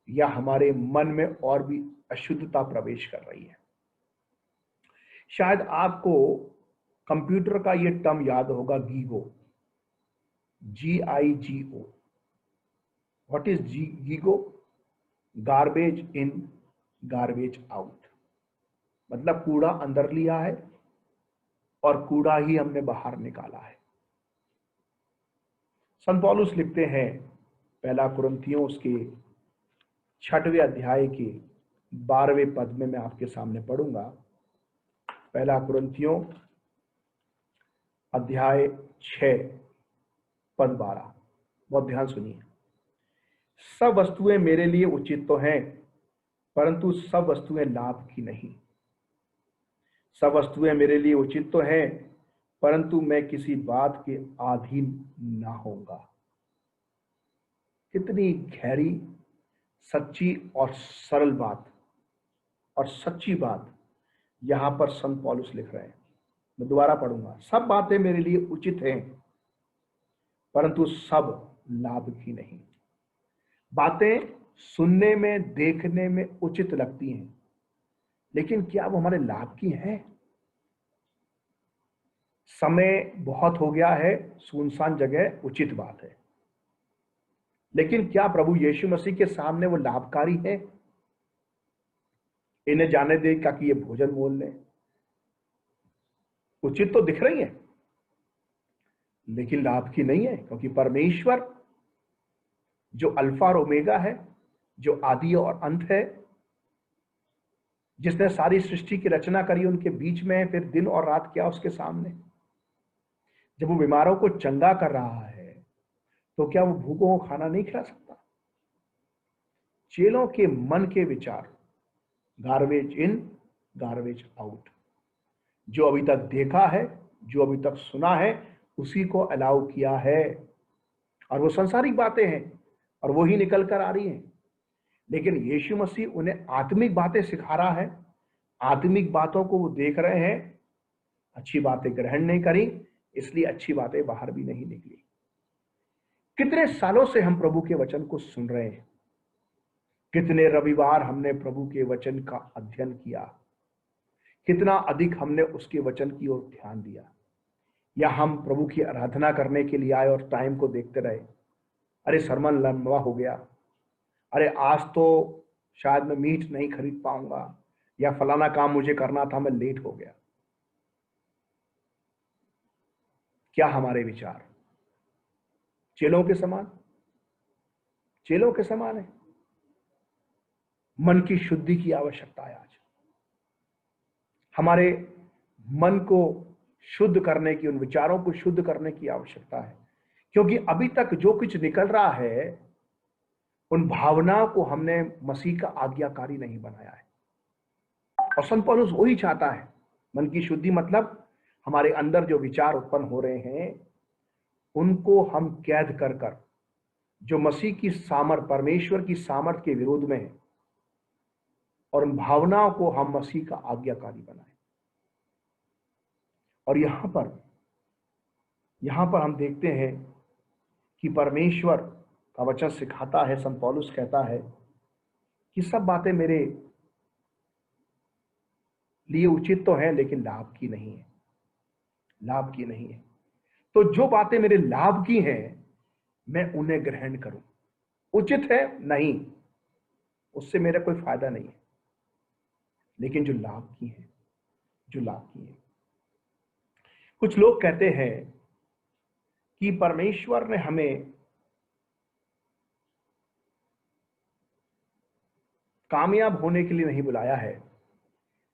या हमारे मन में और भी अशुद्धता प्रवेश कर रही है। शायद आपको कंप्यूटर का ये टर्म याद होगा, GIGO, GIGO। What is GIGO? Garbage in garbage out, मतलब कूड़ा अंदर लिया है और कूड़ा ही हमने बाहर निकाला है। संत पौलुस लिखते हैं, पहला कुरिन्थियों उसके 6वें अध्याय के 12वें पद में मैं आपके सामने पढ़ूंगा। पहला कुरिन्थियों अध्याय 6 पद 12, बहुत ध्यान सुनिए। सब वस्तुएं मेरे लिए उचित तो हैं, परंतु सब वस्तुएं लाभ की नहीं। सब वस्तुएं मेरे लिए उचित तो हैं, परंतु मैं किसी बात के अधीन ना होऊंगा। कितनी गहरी, सच्ची और सरल बात और सच्ची बात यहां पर संत पौलुस लिख रहे हैं। मैं दोबारा पढ़ूंगा। सब बातें मेरे लिए उचित हैं, परंतु सब लाभ की नहीं। बातें सुनने में, देखने में उचित लगती हैं, लेकिन क्या वो हमारे लाभ की है? समय बहुत हो गया है, सुनसान जगह उचित बात है, लेकिन क्या प्रभु यीशु मसीह के सामने वो लाभकारी है? इन्हें जाने दे क्या कि ये भोजन मोल लें, उचित तो दिख रही है, लेकिन लाभ की नहीं है, क्योंकि परमेश्वर जो अल्फा और ओमेगा है, जो आदि और अंत है, जिसने सारी सृष्टि की रचना करी, उनके बीच में फिर दिन और रात क्या उसके सामने। जब वो बीमारों को चंगा कर रहा है तो क्या वो भूखों को खाना नहीं खिला सकता? चेलों के मन के विचार गार्बेज इन गार्बेज आउट, जो अभी तक देखा है, जो अभी तक सुना है, उसी को अलाउ किया है, और वो सांसारिक बातें हैं और वो ही निकल कर आ रही हैं। लेकिन यीशु मसीह उन्हें आत्मिक बातें सिखा रहा है, आत्मिक बातों को वो देख रहे हैं, अच्छी बातें ग्रहण नहीं करी, इसलिए अच्छी बातें बाहर भी नहीं निकली। कितने सालों से हम प्रभु के वचन को सुन रहे हैं, कितने रविवार हमने प्रभु के वचन का अध्ययन किया, कितना अधिक हमने उसके वचन की ओर ध्यान दिया, या हम प्रभु की आराधना करने के लिए आए और टाइम को देखते रहे, अरे सरमन लंबा हो गया, अरे आज तो शायद मैं मीट नहीं खरीद पाऊंगा, या फलाना काम मुझे करना था, मैं लेट हो गया। क्या हमारे विचार चेलों के समान? चेलों के समान है? मन की शुद्धि की आवश्यकता है। आज हमारे मन को शुद्ध करने की, उन विचारों को शुद्ध करने की आवश्यकता है, क्योंकि अभी तक जो कुछ निकल रहा है, उन भावनाओं को हमने मसीह का आज्ञाकारी नहीं बनाया है। और संत पौलुस वही चाहता है। मन की शुद्धि मतलब हमारे अंदर जो विचार उत्पन्न हो रहे हैं, उनको हम कैद कर कर, जो मसीह की सामर्थ, परमेश्वर की सामर्थ के विरोध में है, और उन भावनाओं को हम मसीह का आज्ञाकारी बनाएं। और यहां पर हम देखते हैं कि परमेश्वर का वचन सिखाता है, संत पौलुस कहता है कि सब बातें मेरे लिए उचित तो है, लेकिन लाभ की नहीं है, लाभ की नहीं है। तो जो बातें मेरे लाभ की हैं, मैं उन्हें ग्रहण करूं। उचित है नहीं, उससे मेरा कोई फायदा नहीं है, लेकिन जो लाभ की है, जो लाभ की है। कुछ लोग कहते हैं कि परमेश्वर ने हमें कामयाब होने के लिए नहीं बुलाया है,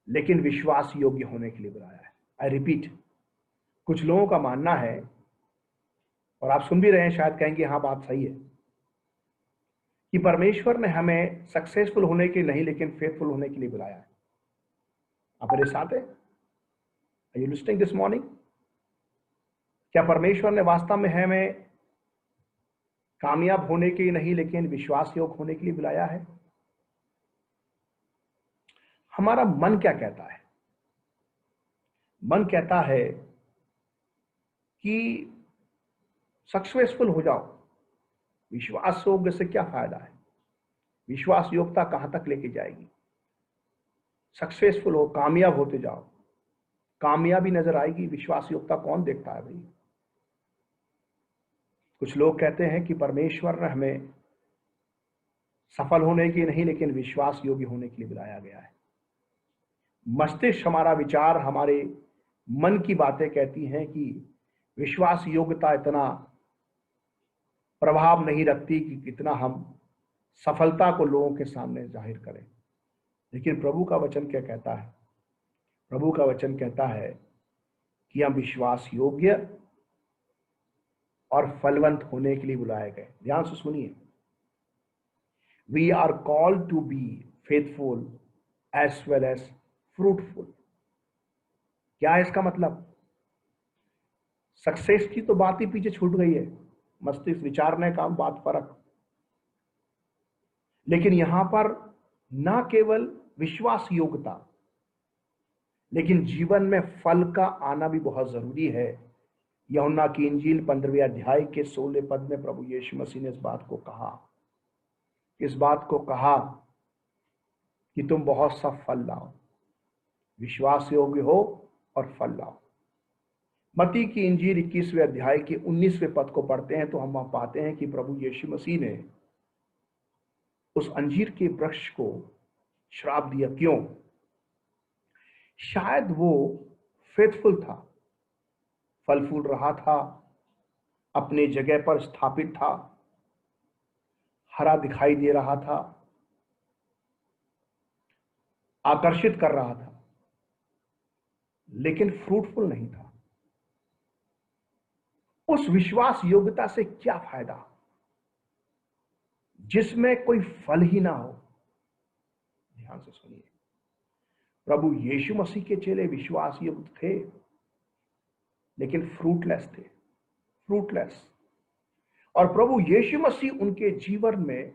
लेकिन विश्वास योग्य होने के लिए बुलाया है। आई रिपीट, कुछ लोगों का मानना है, और आप सुन भी रहे हैं, शायद कहेंगे हाँ बात सही है, कि परमेश्वर ने हमें सक्सेसफुल होने के लिए नहीं, लेकिन फेथफुल होने के लिए बुलाया है। आप मेरे साथ हैं? Are you listening this morning? क्या परमेश्वर ने वास्तव में हमें कामयाब होने के लिए नहीं, लेकिन विश्वास योग्य होने के लिए बुलाया है? हमारा मन क्या कहता है? मन कहता है कि सक्सेसफुल हो जाओ, विश्वास योग्य से क्या फायदा है, विश्वास योग्यता कहां तक लेके जाएगी, सक्सेसफुल हो, कामयाब होते जाओ, कामयाबी नजर आएगी, विश्वास योग्यता कौन देखता है भाई? कुछ लोग कहते हैं कि परमेश्वर ने हमें सफल होने के नहीं, लेकिन विश्वास योग्य होने के लिए बुलाया गया है। मस्तिष्क, हमारा विचार, हमारे मन की बातें कहती हैं कि विश्वास योग्यता इतना प्रभाव नहीं रखती कि कितना हम सफलता को लोगों के सामने जाहिर करें। लेकिन प्रभु का वचन क्या कहता है? प्रभु का वचन कहता है कि हम विश्वास योग्य और फलवंत होने के लिए बुलाए गए। ध्यान से सुनिए, we are called to be faithful as well as fruitful. क्या है इसका मतलब? सक्सेस की तो बात ही पीछे छूट गई है, मस्तिष्क विचारने का बात फर्क। लेकिन यहां पर ना केवल विश्वास योग्यता, लेकिन जीवन में फल का आना भी बहुत जरूरी है। यूहन्ना की इंजील 15वें अध्याय के 16 पद में प्रभु यीशु मसीह ने इस बात को कहा कि तुम बहुत सा फल लाओ। विश्वास योग्य हो और फल लाओ। मत्ती की इंजील 21वें अध्याय के 19वें पद को पढ़ते हैं तो हम वहां पाते हैं कि प्रभु यीशु मसीह ने उस अंजीर के वृक्ष को श्राप दिया। क्यों? शायद वो फेथफुल था, फल फूल रहा था, अपने जगह पर स्थापित था, हरा दिखाई दे रहा था, आकर्षित कर रहा था, लेकिन फ्रूटफुल नहीं था। उस विश्वास योग्यता से क्या फायदा जिसमें कोई फल ही ना हो? ध्यान से सुनिए, प्रभु यीशु मसीह के चेले विश्वास युक्त थे लेकिन फ्रूटलेस थे, फ्रूटलेस। और प्रभु यीशु मसीह उनके जीवन में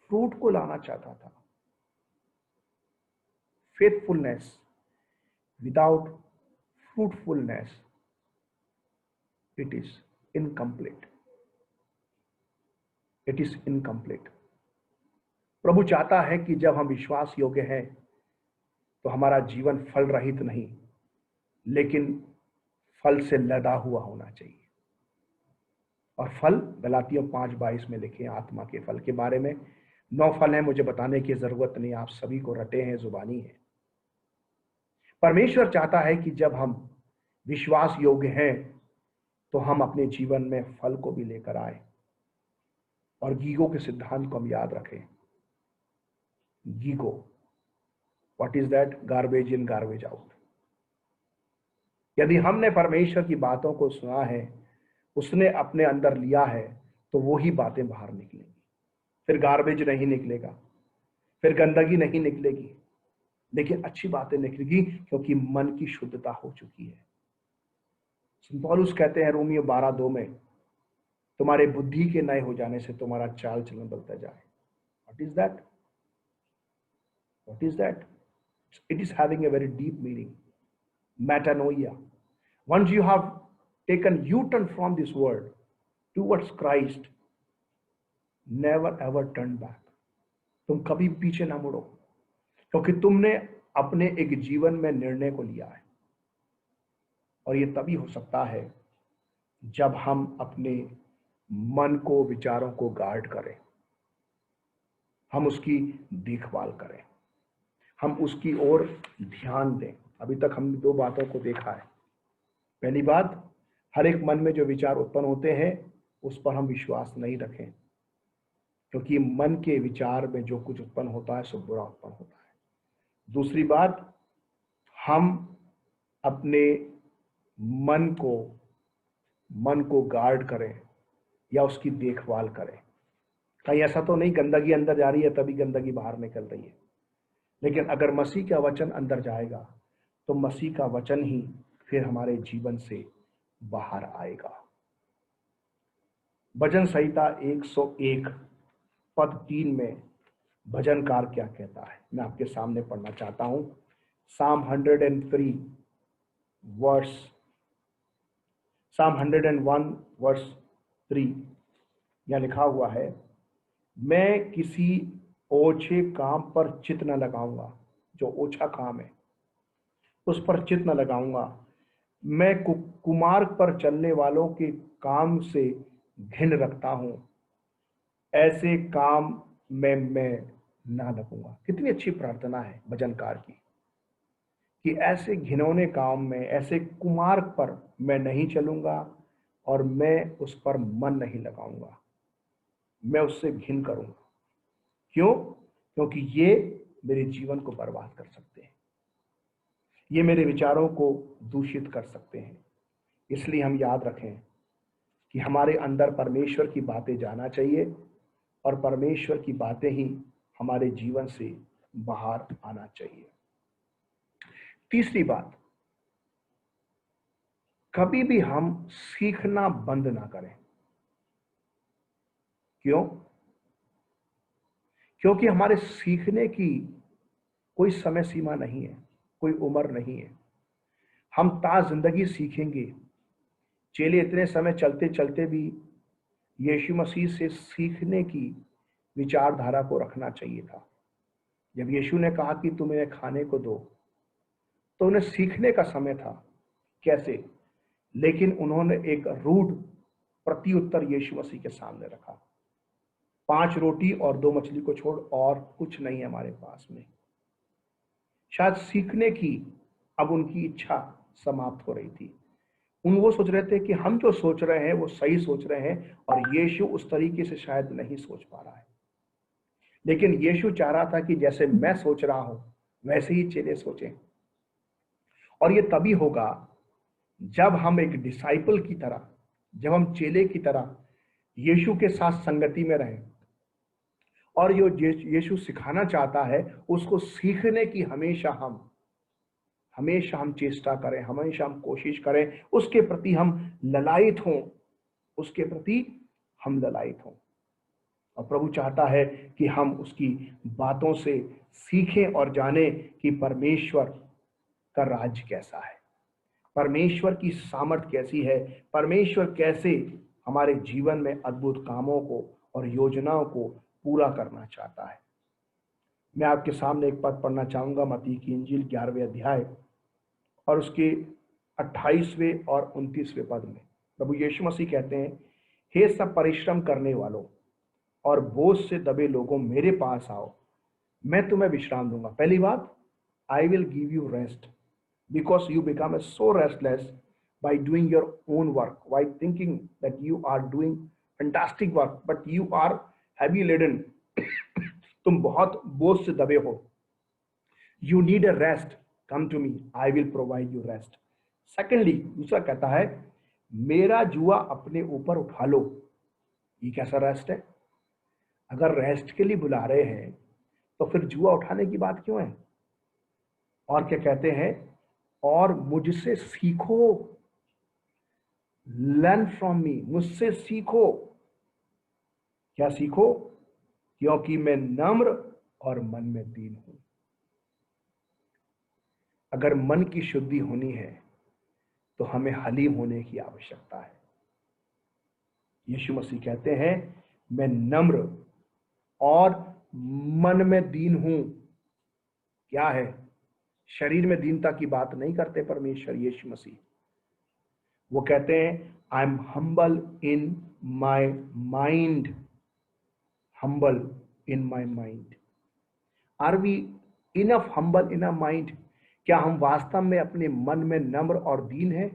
फ्रूट को लाना चाहता था। Faithfulness without fruitfulness, it is incomplete, it is incomplete. प्रभु चाहता है कि जब हम विश्वास योग्य हैं तो हमारा जीवन फल रहित नहीं लेकिन फल से लदा हुआ होना चाहिए। और फल गलातियों 5:22 में लिखे आत्मा के फल के बारे में 9 फल हैं, मुझे बताने की जरूरत नहीं, आप सभी को रटे हैं, जुबानी है। परमेश्वर चाहता है कि जब हम विश्वास योग्य हैं तो हम अपने जीवन में फल को भी लेकर आए। और गीगो के सिद्धांत को हम याद रखें। GIGO, what is that? Garbage in garbage out. यदि हमने परमेश्वर की बातों को सुना है, उसने अपने अंदर लिया है, तो वो ही बातें बाहर निकलेंगी। फिर गार्बेज नहीं निकलेगा, फिर गंदगी नहीं निकलेगी, लेकिन अच्छी बातें निकलेगी क्योंकि मन की शुद्धता हो चुकी है। संत पौलुस कहते हैं रोमियो 12:2 में, तुम्हारे बुद्धि के नए हो जाने से तुम्हारा चाल चलन बदलता जाए। What is that? What is that? It is having a very deep meaning, metanoia. Once you have taken U-turn from this world towards Christ, never ever turn back. तुम कभी पीछे ना मुड़ो क्योंकि तुमने अपने एक जीवन में निर्णय को लिया है। और ये तभी हो सकता है जब हम अपने मन को, विचारों को गार्ड करें, हम उसकी देखभाल करें, हम उसकी ओर ध्यान दें। अभी तक हमने 2 बातों को देखा है। पहली बात, हर एक मन में जो विचार उत्पन्न होते हैं उस पर हम विश्वास नहीं रखें क्योंकि मन के विचार में जो कुछ उत्पन्न होता है सब बुरा उत्पन्न होता है। दूसरी बात, हम अपने मन को गार्ड करें या उसकी देखभाल करें। कहीं ऐसा तो नहीं गंदगी अंदर जा रही है तभी गंदगी बाहर निकल रही है, लेकिन अगर मसीह का वचन अंदर जाएगा तो मसीह का वचन ही फिर हमारे जीवन से बाहर आएगा। भजन संहिता 101 पद 3 में भजनकार क्या कहता है, मैं आपके सामने पढ़ना चाहता हूं। Psalm 103 वर्स, Psalm 101 वर्स 3 यहां लिखा हुआ है, मैं किसी ओछे काम पर चित्त न लगाऊंगा। जो ओछा काम है उस पर चित्त न लगाऊंगा। मैं कुमार्ग पर चलने वालों के काम से घिन रखता हूं, ऐसे काम में मैं ना लगूंगा। कितनी अच्छी प्रार्थना है भजनकार की कि ऐसे घिनौने काम में, ऐसे कुमार्ग पर मैं नहीं चलूंगा और मैं उस पर मन नहीं लगाऊंगा, मैं उससे घिन करूंगा। क्यों? क्योंकि ये मेरे जीवन को बर्बाद कर सकते हैं, ये मेरे विचारों को दूषित कर सकते हैं। इसलिए हम याद रखें कि हमारे अंदर परमेश्वर की बातें जाना चाहिए और परमेश्वर की बातें ही हमारे जीवन से बाहर आना चाहिए। तीसरी बात, कभी भी हम सीखना बंद ना करें। क्यों? क्योंकि हमारे सीखने की कोई समय सीमा नहीं है, कोई उम्र नहीं है। हम ता जिंदगी सीखेंगे। चेले इतने समय चलते चलते भी यीशु मसीह से सीखने की विचारधारा को रखना चाहिए था। जब यीशु ने कहा कि तुम इन्हें खाने को दो, तो उन्हें सीखने का समय था कैसे, लेकिन उन्होंने एक रूढ़ प्रत्युत्तर यीशु मसीह के सामने रखा। 5 रोटी और 2 मछली को छोड़ और कुछ नहीं है हमारे पास में। शायद सीखने की अब उनकी इच्छा समाप्त हो रही थी। वो सोच रहे थे कि हम जो सोच रहे हैं वो सही सोच रहे हैं, और यीशु उस तरीके से शायद नहीं सोच पा रहा है। लेकिन यीशु चाह रहा था कि जैसे मैं सोच रहा हूं वैसे ही चेले सोचें। और ये तभी होगा जब हम एक डिसाइपल की तरह, जब हम चेले की तरह यीशु के साथ संगति में रहें, और जो यीशु सिखाना चाहता है उसको सीखने की हमेशा हम चेष्टा करें, हमेशा हम कोशिश करें, उसके प्रति हम ललायित हों, उसके प्रति हम ललायित हों। और प्रभु चाहता है कि हम उसकी बातों से सीखें और जानें कि परमेश्वर का राज्य कैसा है, परमेश्वर की सामर्थ कैसी है, परमेश्वर कैसे हमारे जीवन में अद्भुत कामों को और योजनाओं को पूरा करना चाहता है। मैं आपके सामने एक पद पढ़ना चाहूंगा, मत्ती की इंजील 11वें अध्याय और उसके 28वें और 29वें पद में प्रभु यीशु मसीह कहते हैं, हे सब परिश्रम करने वालों और बोझ से दबे लोगों, मेरे पास आओ, मैं तुम्हें विश्राम दूंगा। पहली बात, I will give you rest, because you become so restless by doing your own work, by thinking that you are doing fantastic work, but you are heavy laden. तुम बहुत बोझ से दबे हो। You need a rest. Come to me. I will provide you rest. Secondly, दूसरा कहता है, मेरा जुआ अपने ऊपर उठा लो। ये कैसा रेस्ट है? अगर रेस्ट के लिए बुला रहे हैं तो फिर जुआ उठाने की बात क्यों है? और क्या कहते हैं, और मुझसे सीखो, लर्न फ्रॉम मी, मुझसे सीखो। क्या सीखो? क्योंकि मैं नम्र और मन में दीन हूं। अगर मन की शुद्धि होनी है तो हमें हलीम होने की आवश्यकता है। यीशु मसीह कहते हैं, मैं नम्र और मन में दीन हूं। क्या है? शरीर में दीनता की बात नहीं करते परमेश्वर यीशु मसीह। वो कहते हैं, I am humble in my mind, humble in my mind. Are we enough humble in a mind? क्या हम वास्तव में अपने मन में नम्र और दीन है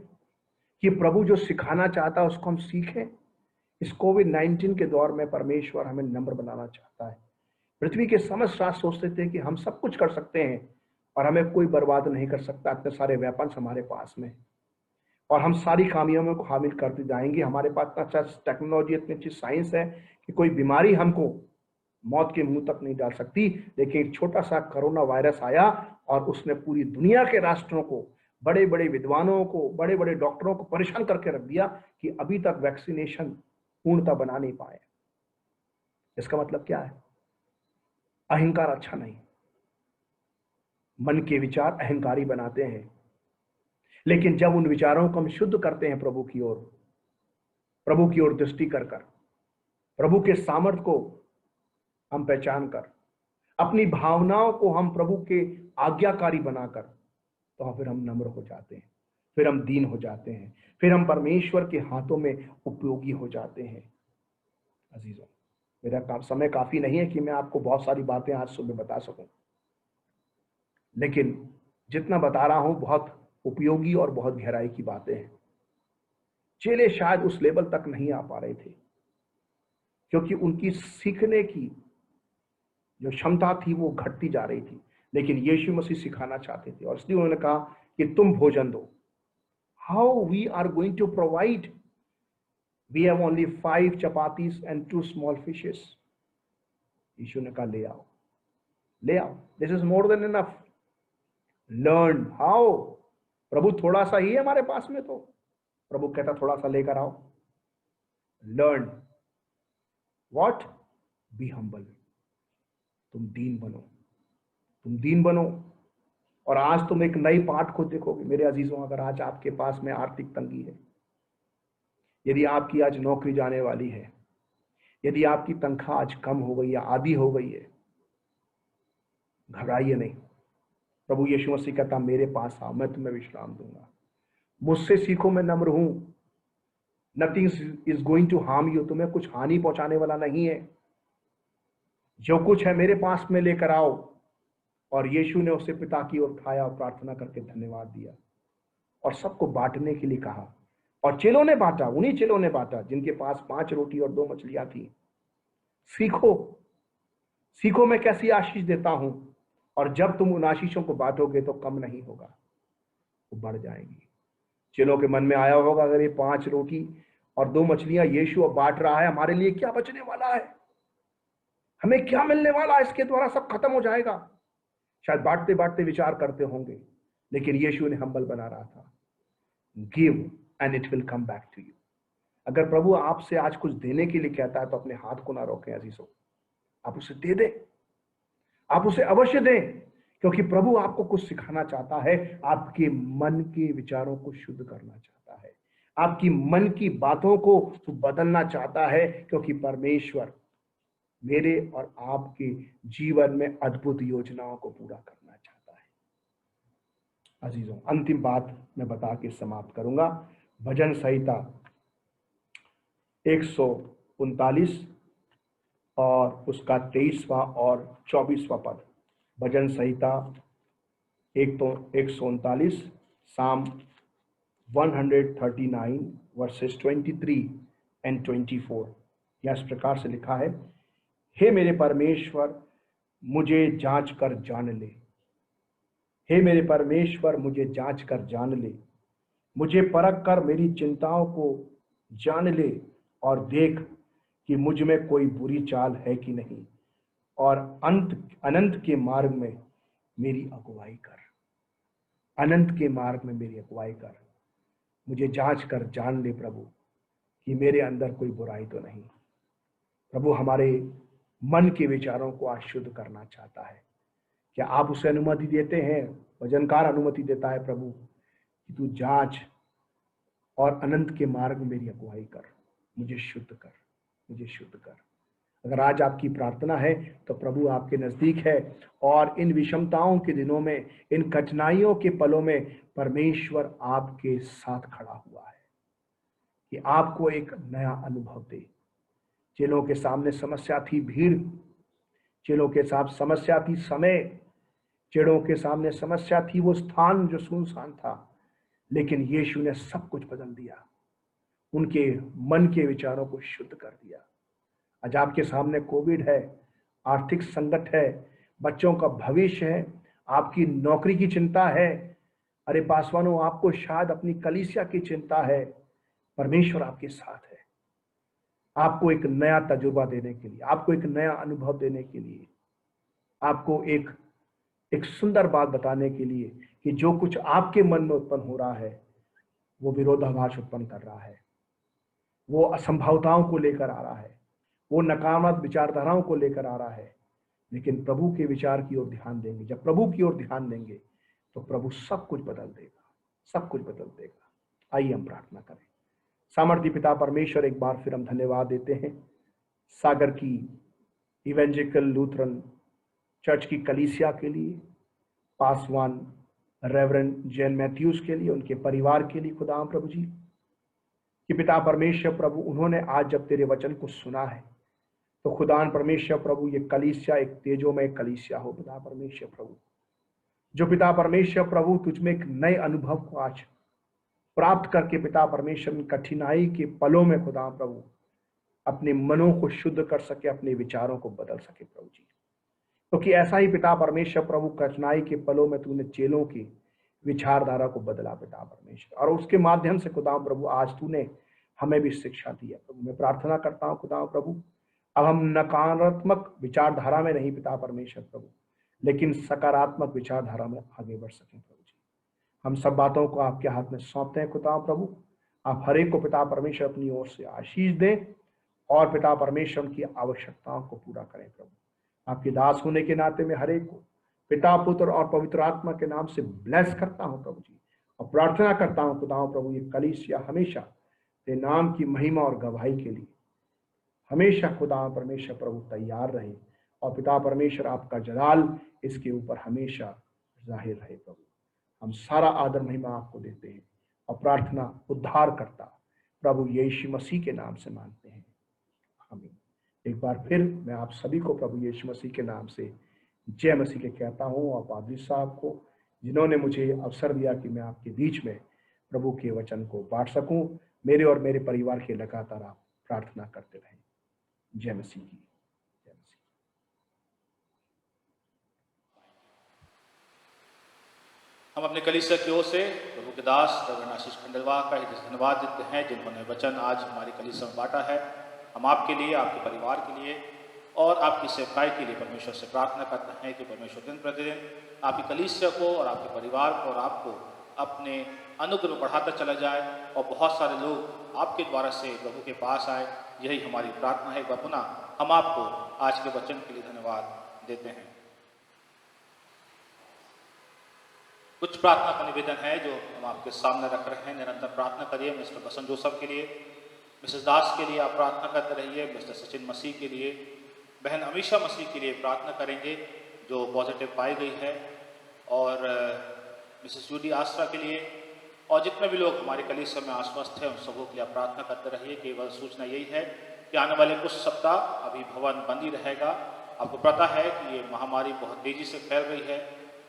कि प्रभु जो सिखाना चाहता है उसको हम सीखें? इस कोविड-19 के दौर में परमेश्वर हमें नम्र बनाना चाहता है। पृथ्वी के समस्त राष्ट्र सोचते थे कि हम सब कुछ कर सकते हैं और हमें कोई बर्बाद नहीं कर सकता, इतने सारे वेपन्स हमारे पास में, और हम सारी कामयाबियों को हासिल करते जाएंगे। हमारे पास इतना अच्छा टेक्नोलॉजी, इतनी अच्छी साइंस है कि कोई बीमारी हमको मौत के मुंह तक नहीं डाल सकती। लेकिन एक छोटा सा कोरोना वायरस आया और उसने पूरी दुनिया के राष्ट्रों को, बड़े बड़े विद्वानों को, बड़े बड़े डॉक्टरों को परेशान करके रख दिया कि अभी तक वैक्सीनेशन पूर्णता बना नहीं पाए। इसका मतलब क्या है? अहंकार अच्छा नहीं। मन के विचार अहंकारी बनाते हैं, लेकिन जब उन विचारों को हम शुद्ध करते हैं प्रभु की ओर दृष्टि कर प्रभु के सामर्थ्य को हम पहचान कर, अपनी भावनाओं को हम प्रभु के आज्ञाकारी बनाकर, तो फिर हम नम्र हो जाते हैं, फिर हम दीन हो जाते हैं, फिर हम परमेश्वर के हाथों में उपयोगी हो जाते हैं। अजीजों, मेरा समय काफी नहीं है कि मैं आपको बहुत सारी बातें आज सुबह बता सकूं, लेकिन जितना बता रहा हूं बहुत उपयोगी और बहुत गहराई की बातें हैं। चेले शायद उस लेवल तक नहीं आ पा रहे थे क्योंकि उनकी सीखने की जो क्षमता थी वो घटती जा रही थी, लेकिन यीशु मसीह सिखाना चाहते थे और इसलिए उन्होंने कहा कि तुम भोजन दो। How we are going to provide? We have only 5 chapatis and 2 small fishes. यीशु ने कहा, ले आओ, this is more than enough. Learn how. प्रभु थोड़ा सा ही है हमारे पास में, तो प्रभु कहता थोड़ा सा लेकर आओ। Learn what? Be humble. तुम दीन बनो। और आज तुम एक नई पाठ को देखोगे मेरे अजीजों। अगर आज आपके पास में आर्थिक तंगी है, यदि आपकी आज नौकरी जाने वाली है, यदि आपकी तनख्वाह आज कम हो गई या आधी हो गई है, घबराइए नहीं। प्रभु यीशु मसीह कहता मेरे पास आओ, मैं तुम्हें विश्राम दूंगा। मुझसे सीखो, मैं नम्र हूं। Nothing is going to harm you, तुम्हें कुछ हानि पहुंचाने वाला नहीं है। जो कुछ है मेरे पास में लेकर आओ। और यीशु ने उसे पिता की ओर उठाया और प्रार्थना करके धन्यवाद दिया और सबको बांटने के लिए कहा। और चेलों ने बांटा, उन्हीं चेलों ने बांटा जिनके पास 5 रोटी और 2 मछलियां थी। सीखो, सीखो मैं कैसी आशीष देता हूं, और जब तुम उन आशीषों को बांटोगे तो कम नहीं होगा, वो बढ़ जाएंगी। चेलों के मन में आया होगा, अगर ये 5 रोटी और 2 मछलियां यीशु अब बांट रहा है, हमारे लिए क्या बचने वाला है, हमें क्या मिलने वाला है, इसके द्वारा सब खत्म हो जाएगा। शायद बांटते बांटते विचार करते होंगे, लेकिन यीशु ने हम्बल बना रहा था। Give and it will come back to you. अगर प्रभु आपसे आज कुछ देने के लिए कहता है तो अपने हाथ को ना रोकें अजीजों, आप उसे दे दें, आप उसे अवश्य दें, क्योंकि प्रभु आपको कुछ सिखाना चाहता है, आपके मन के विचारों को शुद्ध करना चाहता है, आपकी मन की बातों को बदलना चाहता है, क्योंकि परमेश्वर मेरे और आपके जीवन में अद्भुत योजनाओं को पूरा करना चाहता है। अजीजों, अंतिम बात मैं बता के समाप्त करूंगा। भजन संहिता 139 और उसका 23वां और 24वां पद। भजन संहिता 139 साम 139 वर्सेस 23 एंड 24। यह इस प्रकार से लिखा है, हे मेरे परमेश्वर मुझे जांच कर जान ले, हे मेरे परमेश्वर मुझे जांच कर जान ले, मुझे परख कर मेरी चिंताओं को जान ले, और देख कि मुझ में कोई बुरी चाल है कि नहीं, और अनंत के मार्ग में मेरी अगुवाई कर। अनंत के मार्ग में मेरी अगुवाई कर। मुझे जांच कर जान ले प्रभु कि मेरे अंदर कोई बुराई तो नहीं। प्रभु हमारे मन के विचारों को आज शुद्ध करना चाहता है। क्या आप उसे अनुमति देते हैं? वचनकार अनुमति देता है प्रभु कि तू जांच और अनंत के मार्ग में मेरी अगुवाई कर, मुझे शुद्ध कर, मुझे शुद्ध कर। अगर आज आपकी प्रार्थना है तो प्रभु आपके नजदीक है, और इन विषमताओं के दिनों में, इन कठिनाइयों के पलों में परमेश्वर आपके साथ खड़ा हुआ है कि आपको एक नया अनुभव दे। चेलों के सामने समस्या थी भीड़, चेलों के साथ समस्या थी समय, चेलों के सामने समस्या थी वो स्थान जो सुनसान था, लेकिन यीशु ने सब कुछ बदल दिया, उनके मन के विचारों को शुद्ध कर दिया। आज आपके सामने कोविड है, आर्थिक संकट है, बच्चों का भविष्य है, आपकी नौकरी की चिंता है, अरे पासवानों आपको शायद अपनी कलीसिया की चिंता है। परमेश्वर आपके साथ है, आपको एक नया तजुर्बा देने के लिए, आपको एक नया अनुभव देने के लिए, आपको एक सुंदर बात बताने के लिए कि जो कुछ आपके मन में उत्पन्न हो रहा है वो विरोधाभास उत्पन्न कर रहा है, वो असंभवताओं को लेकर आ रहा है, वो नकारात्मक विचारधाराओं को लेकर आ रहा है। लेकिन प्रभु के विचार की ओर ध्यान देंगे, जब प्रभु की ओर ध्यान देंगे तो प्रभु सब कुछ बदल देगा, सब कुछ बदल देगा। आइए हम प्रार्थना करें। सामर्थी पिता परमेश्वर, एक बार फिर हम धन्यवाद देते हैं सागर की इवेंजेलिकल लूथरन चर्च की कलीसिया के लिए, पासवान रेवरेंड जैन मैथ्यूज के लिए, उनके परिवार के लिए खुदा प्रभु जी कि पिता परमेश्वर प्रभु उन्होंने आज जब तेरे वचन को सुना है तो खुदान परमेश्वर प्रभु ये कलीसिया एक तेजोमय कलीसिया हो पिता परमेश्वर प्रभु, जो पिता परमेश्वर प्रभु तुझमें एक नए अनुभव को आज प्राप्त करके पिता परमेश्वर कठिनाई के पलों में खुदा प्रभु अपने मनों को शुद्ध कर सके, अपने विचारों को बदल सके प्रभु जी। क्योंकि ऐसा ही पिता परमेश्वर प्रभु कठिनाई के पलों में तूने चेलों की विचारधारा को बदला पिता परमेश्वर, और उसके माध्यम से खुदा प्रभु आज तूने हमें भी शिक्षा दी है प्रभु। मैं प्रार्थना करता हूँ खुदा प्रभु, अब हम नकारात्मक विचारधारा में नहीं पिता परमेश्वर प्रभु, लेकिन सकारात्मक विचारधारा में आगे बढ़ सकें प्रभु जी। हम सब बातों को आपके हाथ में सौंपते हैं खुदा प्रभु। आप हर एक को पिता परमेश्वर अपनी ओर से आशीष दें और पिता परमेश्वर की आवश्यकताओं को पूरा करें प्रभु। आपके दास होने के नाते में हर एक को पिता पुत्र और पवित्र आत्मा के नाम से ब्लेस करता हूं प्रभु जी, और प्रार्थना करता हूं खुदा प्रभु ये कलीसिया हमेशा तेरे नाम की महिमा और गवाही के लिए हमेशा खुदा परमेश्वर प्रभु तैयार रहे, और पिता परमेश्वर आपका जलाल इसके ऊपर हमेशा जाहिर रहे प्रभु। हम सारा आदर महिमा आपको देते हैं और प्रार्थना उद्धार करता प्रभु यीशु मसीह के नाम से मांगते हैं, आमीन। एक बार फिर मैं आप सभी को प्रभु यीशु मसीह के नाम से जय मसीह के कहता हूँ, और पादरी साहब को जिन्होंने मुझे अवसर दिया कि मैं आपके बीच में प्रभु के वचन को बांट सकूं। मेरे और मेरे परिवार के लगातार आप प्रार्थना करते रहें। जय मसीह की जय मसीह। हम अपने कलीसिया की ओर से प्रभु के दास रेवरेंड आशीष खंडलवाल का धन्यवाद देते हैं जिन्होंने वचन आज हमारी कलीसिया में बांटा है। हम आपके लिए, आपके परिवार के लिए और आपकी सेवकाई के लिए परमेश्वर से प्रार्थना करते हैं कि परमेश्वर दिन प्रतिदिन आपकी कलीसिया को और आपके परिवार को और आपको अपने अनुग्रह में बढ़ाता चला जाए और बहुत सारे लोग आपके द्वारा से प्रभु के पास आए। यही हमारी प्रार्थना है। पुनः हम आपको आज के वचन के लिए धन्यवाद देते हैं। कुछ प्रार्थना का निवेदन है जो हम आपके सामने रख रहे हैं। निरंतर प्रार्थना करिए मिस्टर बसंत जोसफ के लिए, मिसेस दास के लिए आप प्रार्थना करते रहिए, मिस्टर सचिन मसीह के लिए, बहन अमीशा मसीह के लिए प्रार्थना करेंगे जो पॉजिटिव पाई गई है, और मिसेस जूडी आसरा के लिए, और जितने भी लोग हमारे कलीसिया में आश्वस्त हैं उन सबों के लिए आप प्रार्थना करते रहिए। केवल सूचना यही है कि आने वाले कुछ सप्ताह अभी भवन बंद ही रहेगा। आपको पता है कि ये महामारी बहुत तेजी से फैल रही है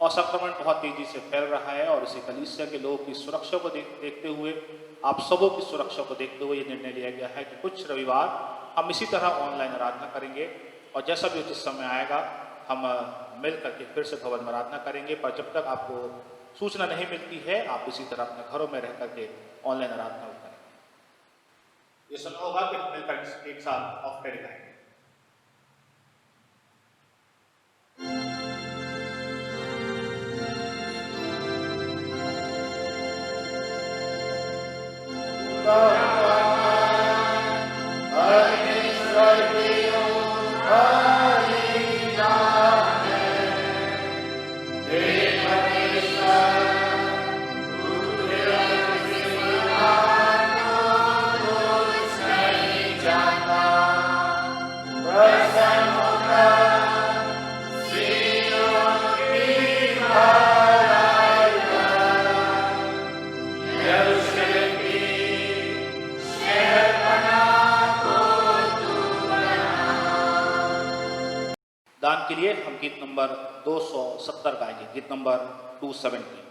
और संक्रमण बहुत तेजी से फैल रहा है, और इसे कलीसिया के लोगों की सुरक्षा को देखते हुए, आप सबों की सुरक्षा को देखते हुए ये निर्णय लिया गया है कि कुछ रविवार हम इसी तरह ऑनलाइन आराधना करेंगे, और जैसा भी उचित समय आएगा हम मिल करके फिर से भवन में आराधना करेंगे। पर जब तक आपको सूचना नहीं मिलती है आप इसी तरह अपने घरों में रह करके ऑनलाइन आराधना करेंगे। ये सुना होगा कि मिलकर एक साथ ऑफ करेंगे। दान के लिए हम गीत नंबर 270 गाएंगे, गीत नंबर 270।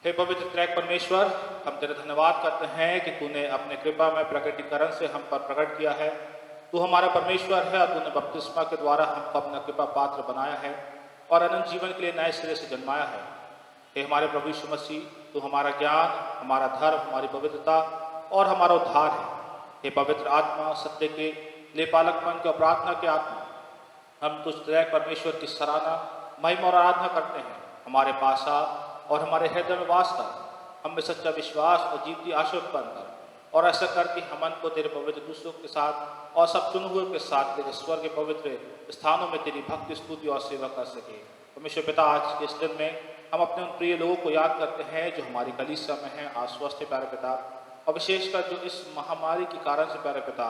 हे पवित्र त्रैक परमेश्वर, हम तेरा धन्यवाद करते हैं कि तूने अपने कृपा में प्रकटीकरण से हम पर प्रकट किया है। तू हमारा परमेश्वर है और तूने बपतिस्मा के द्वारा हमको अपना कृपा पात्र बनाया है और अनंत जीवन के लिए नए सिरे से जन्माया है। हे हमारे प्रभु यीशु मसीह, तू हमारा ज्ञान, हमारा धर्म, हमारी पवित्रता और हमारा उद्धार है। हे पवित्र आत्मा, सत्य के लेपालकपन के और प्रार्थना के आत्मा, हम तुझ त्रैक परमेश्वर की सराहना, महिमा और आराधना करते हैं। हमारे पास आ और हमारे हृदय में वास कर, हम में सच्चा विश्वास और जीवती आशा उत्पन्न कर, और ऐसा कर कि हम मन को तेरे पवित्र दूसरों के साथ और सब चुने हुए के साथ तेरे स्वर्ग के पवित्र स्थानों में तेरी भक्ति, स्तुति और सेवा कर सके। परमेश्वर पिता, आज के इस दिन में हम अपने उन प्रिय लोगों को याद करते हैं जो हमारी कलीसिया में हैं, अस्वस्थ है प्यारे पिता, और विशेषकर जो इस महामारी के कारण से प्यारे पिता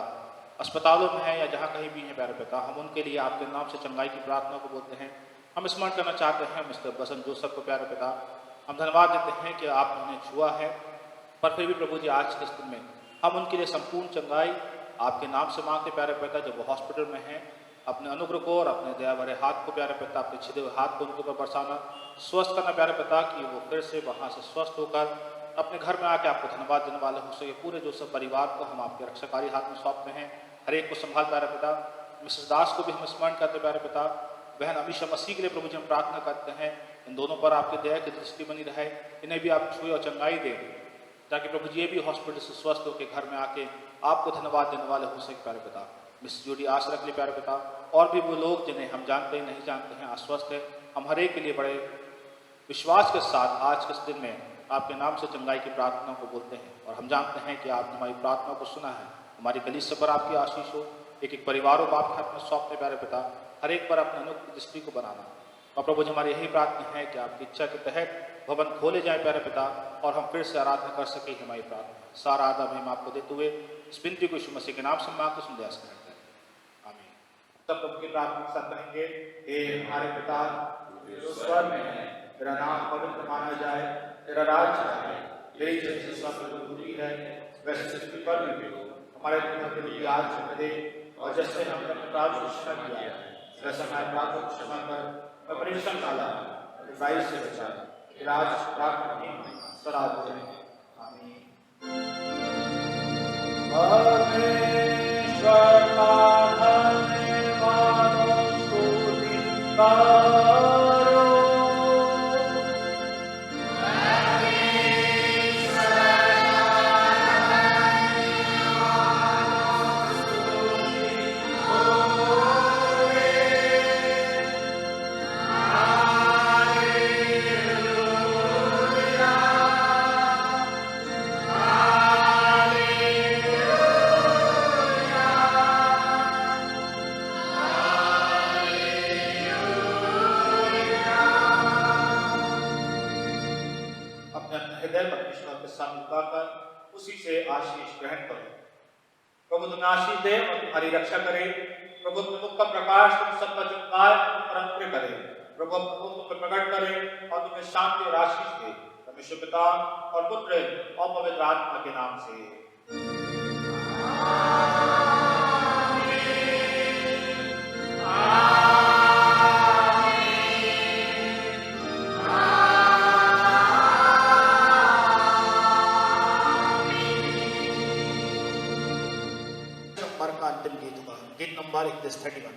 अस्पतालों में हैं या जहाँ कहीं भी हैं प्यारे पिता, हम उनके लिए आपके नाम से चंगाई की प्रार्थना को बोलते हैं। हम स्मरण करना चाहते हैं मिस्टर बसंत जोसफ को प्यारे पिता। हम धन्यवाद देते हैं कि आपने उन्हें छुआ है, पर फिर भी प्रभु जी आज के इस दिन में हम उनके लिए संपूर्ण चंगाई आपके नाम से मांगते प्यारे पिता। जब वो हॉस्पिटल में हैं, अपने अनुग्रह को और अपने दया भरे हाथ को प्यारे पिता, अपने छिदे हुए हाथ को उनके ऊपर बरसाना, स्वस्थ करना प्यारे पिता, कि वो फिर से वहाँ से स्वस्थ होकर अपने घर में आके आपको धन्यवाद देने वाले हो सके। पूरे जोसफ परिवार को हम आपके रक्षाकारी हाथ में सौंपते हैं, हर एक को संभाल प्यारे पिता। मिसेस दास को भी हम स्मरण करते प्यारे पिता, बहन अमीशा मसीह के लिए प्रभु जी हम प्रार्थना करते हैं, इन दोनों पर आपकी दया की दृष्टि बनी रहे, इन्हें भी आप छुए और चंगाई दें, ताकि प्रभु जी ये भी हॉस्पिटल से स्वस्थ होकर घर में आके आपको धन्यवाद देने वाले हो सके प्यारे पिता। मिस जूडी आस रख ले प्यारे पिता, और भी वो लोग जिन्हें हम जानते हैं नहीं जानते हैं, अस्वस्थ है, हम हर एक के लिए बड़े विश्वास के साथ आज के इस दिन में आपके नाम से चंगाई की प्रार्थना को बोलते हैं, और हम जानते हैं कि आपने हमारी प्रार्थना को सुना है। हमारी कलीसिया पर आपकी आशीष हो, एक एक परिवारों को आपके हाथ में सौंपते प्यारे पिता, हर एक पर अपने अनुग्रह की दृष्टि को बनाना। और प्रभु जी, हमारी यही प्रार्थना है कि आपकी इच्छा के तहत भवन खोले जाए प्यारे पिता, और हम फिर से आराधना कर सके। हमारी प्रार्थना सारा आदर हम आपको देते हुए इस विनती को यीशु मसीह के नाम से मांग के सुनते हैं, आमीन। सब प्रभु की प्रार्थना के साथ कहेंगे, हे हमारे पिता जो स्वर्ग में है, तेरा नाम पवित्र माना जाए, तेरा राज्य आए, तेरी जैसी स्वर्ग है वैसे सृष्टि पर भी हो। हमारे दिन की आज दे, और जैसे हमने अपराध को क्षमा किया वैसे हमारे अपराधों को क्षमा कर, परीक्षा डाला बुराई से बचा, राज प्राप्त सदा आमीन। परमेश्वर का धन्यवाद स्तुति करो। उसी से आशीष ग्रहण करो। प्रभु तुम्हें आशीष दे और तुम्हारी रक्षा करे। प्रभु तुम्हें मुख का प्रकाश तुम सब पर चमकाए और अनुग्रह करे। प्रभु अपने मुख तुम पर प्रकट करे और तुम्हें शांति और आशीष दे। परमेश्वर पिता और पुत्र और पवित्र आत्मा के नाम से गीत नंबर 31।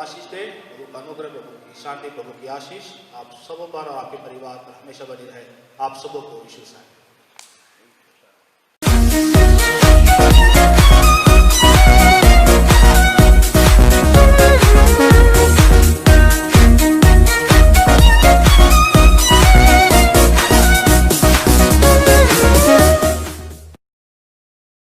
आशीष दे। प्रभु का अनुग्रह, प्रभु की शांति, प्रभु की आशीष आप सबों पर और आपके परिवार पर हमेशा बनी रहे। आप सबों को यीशु से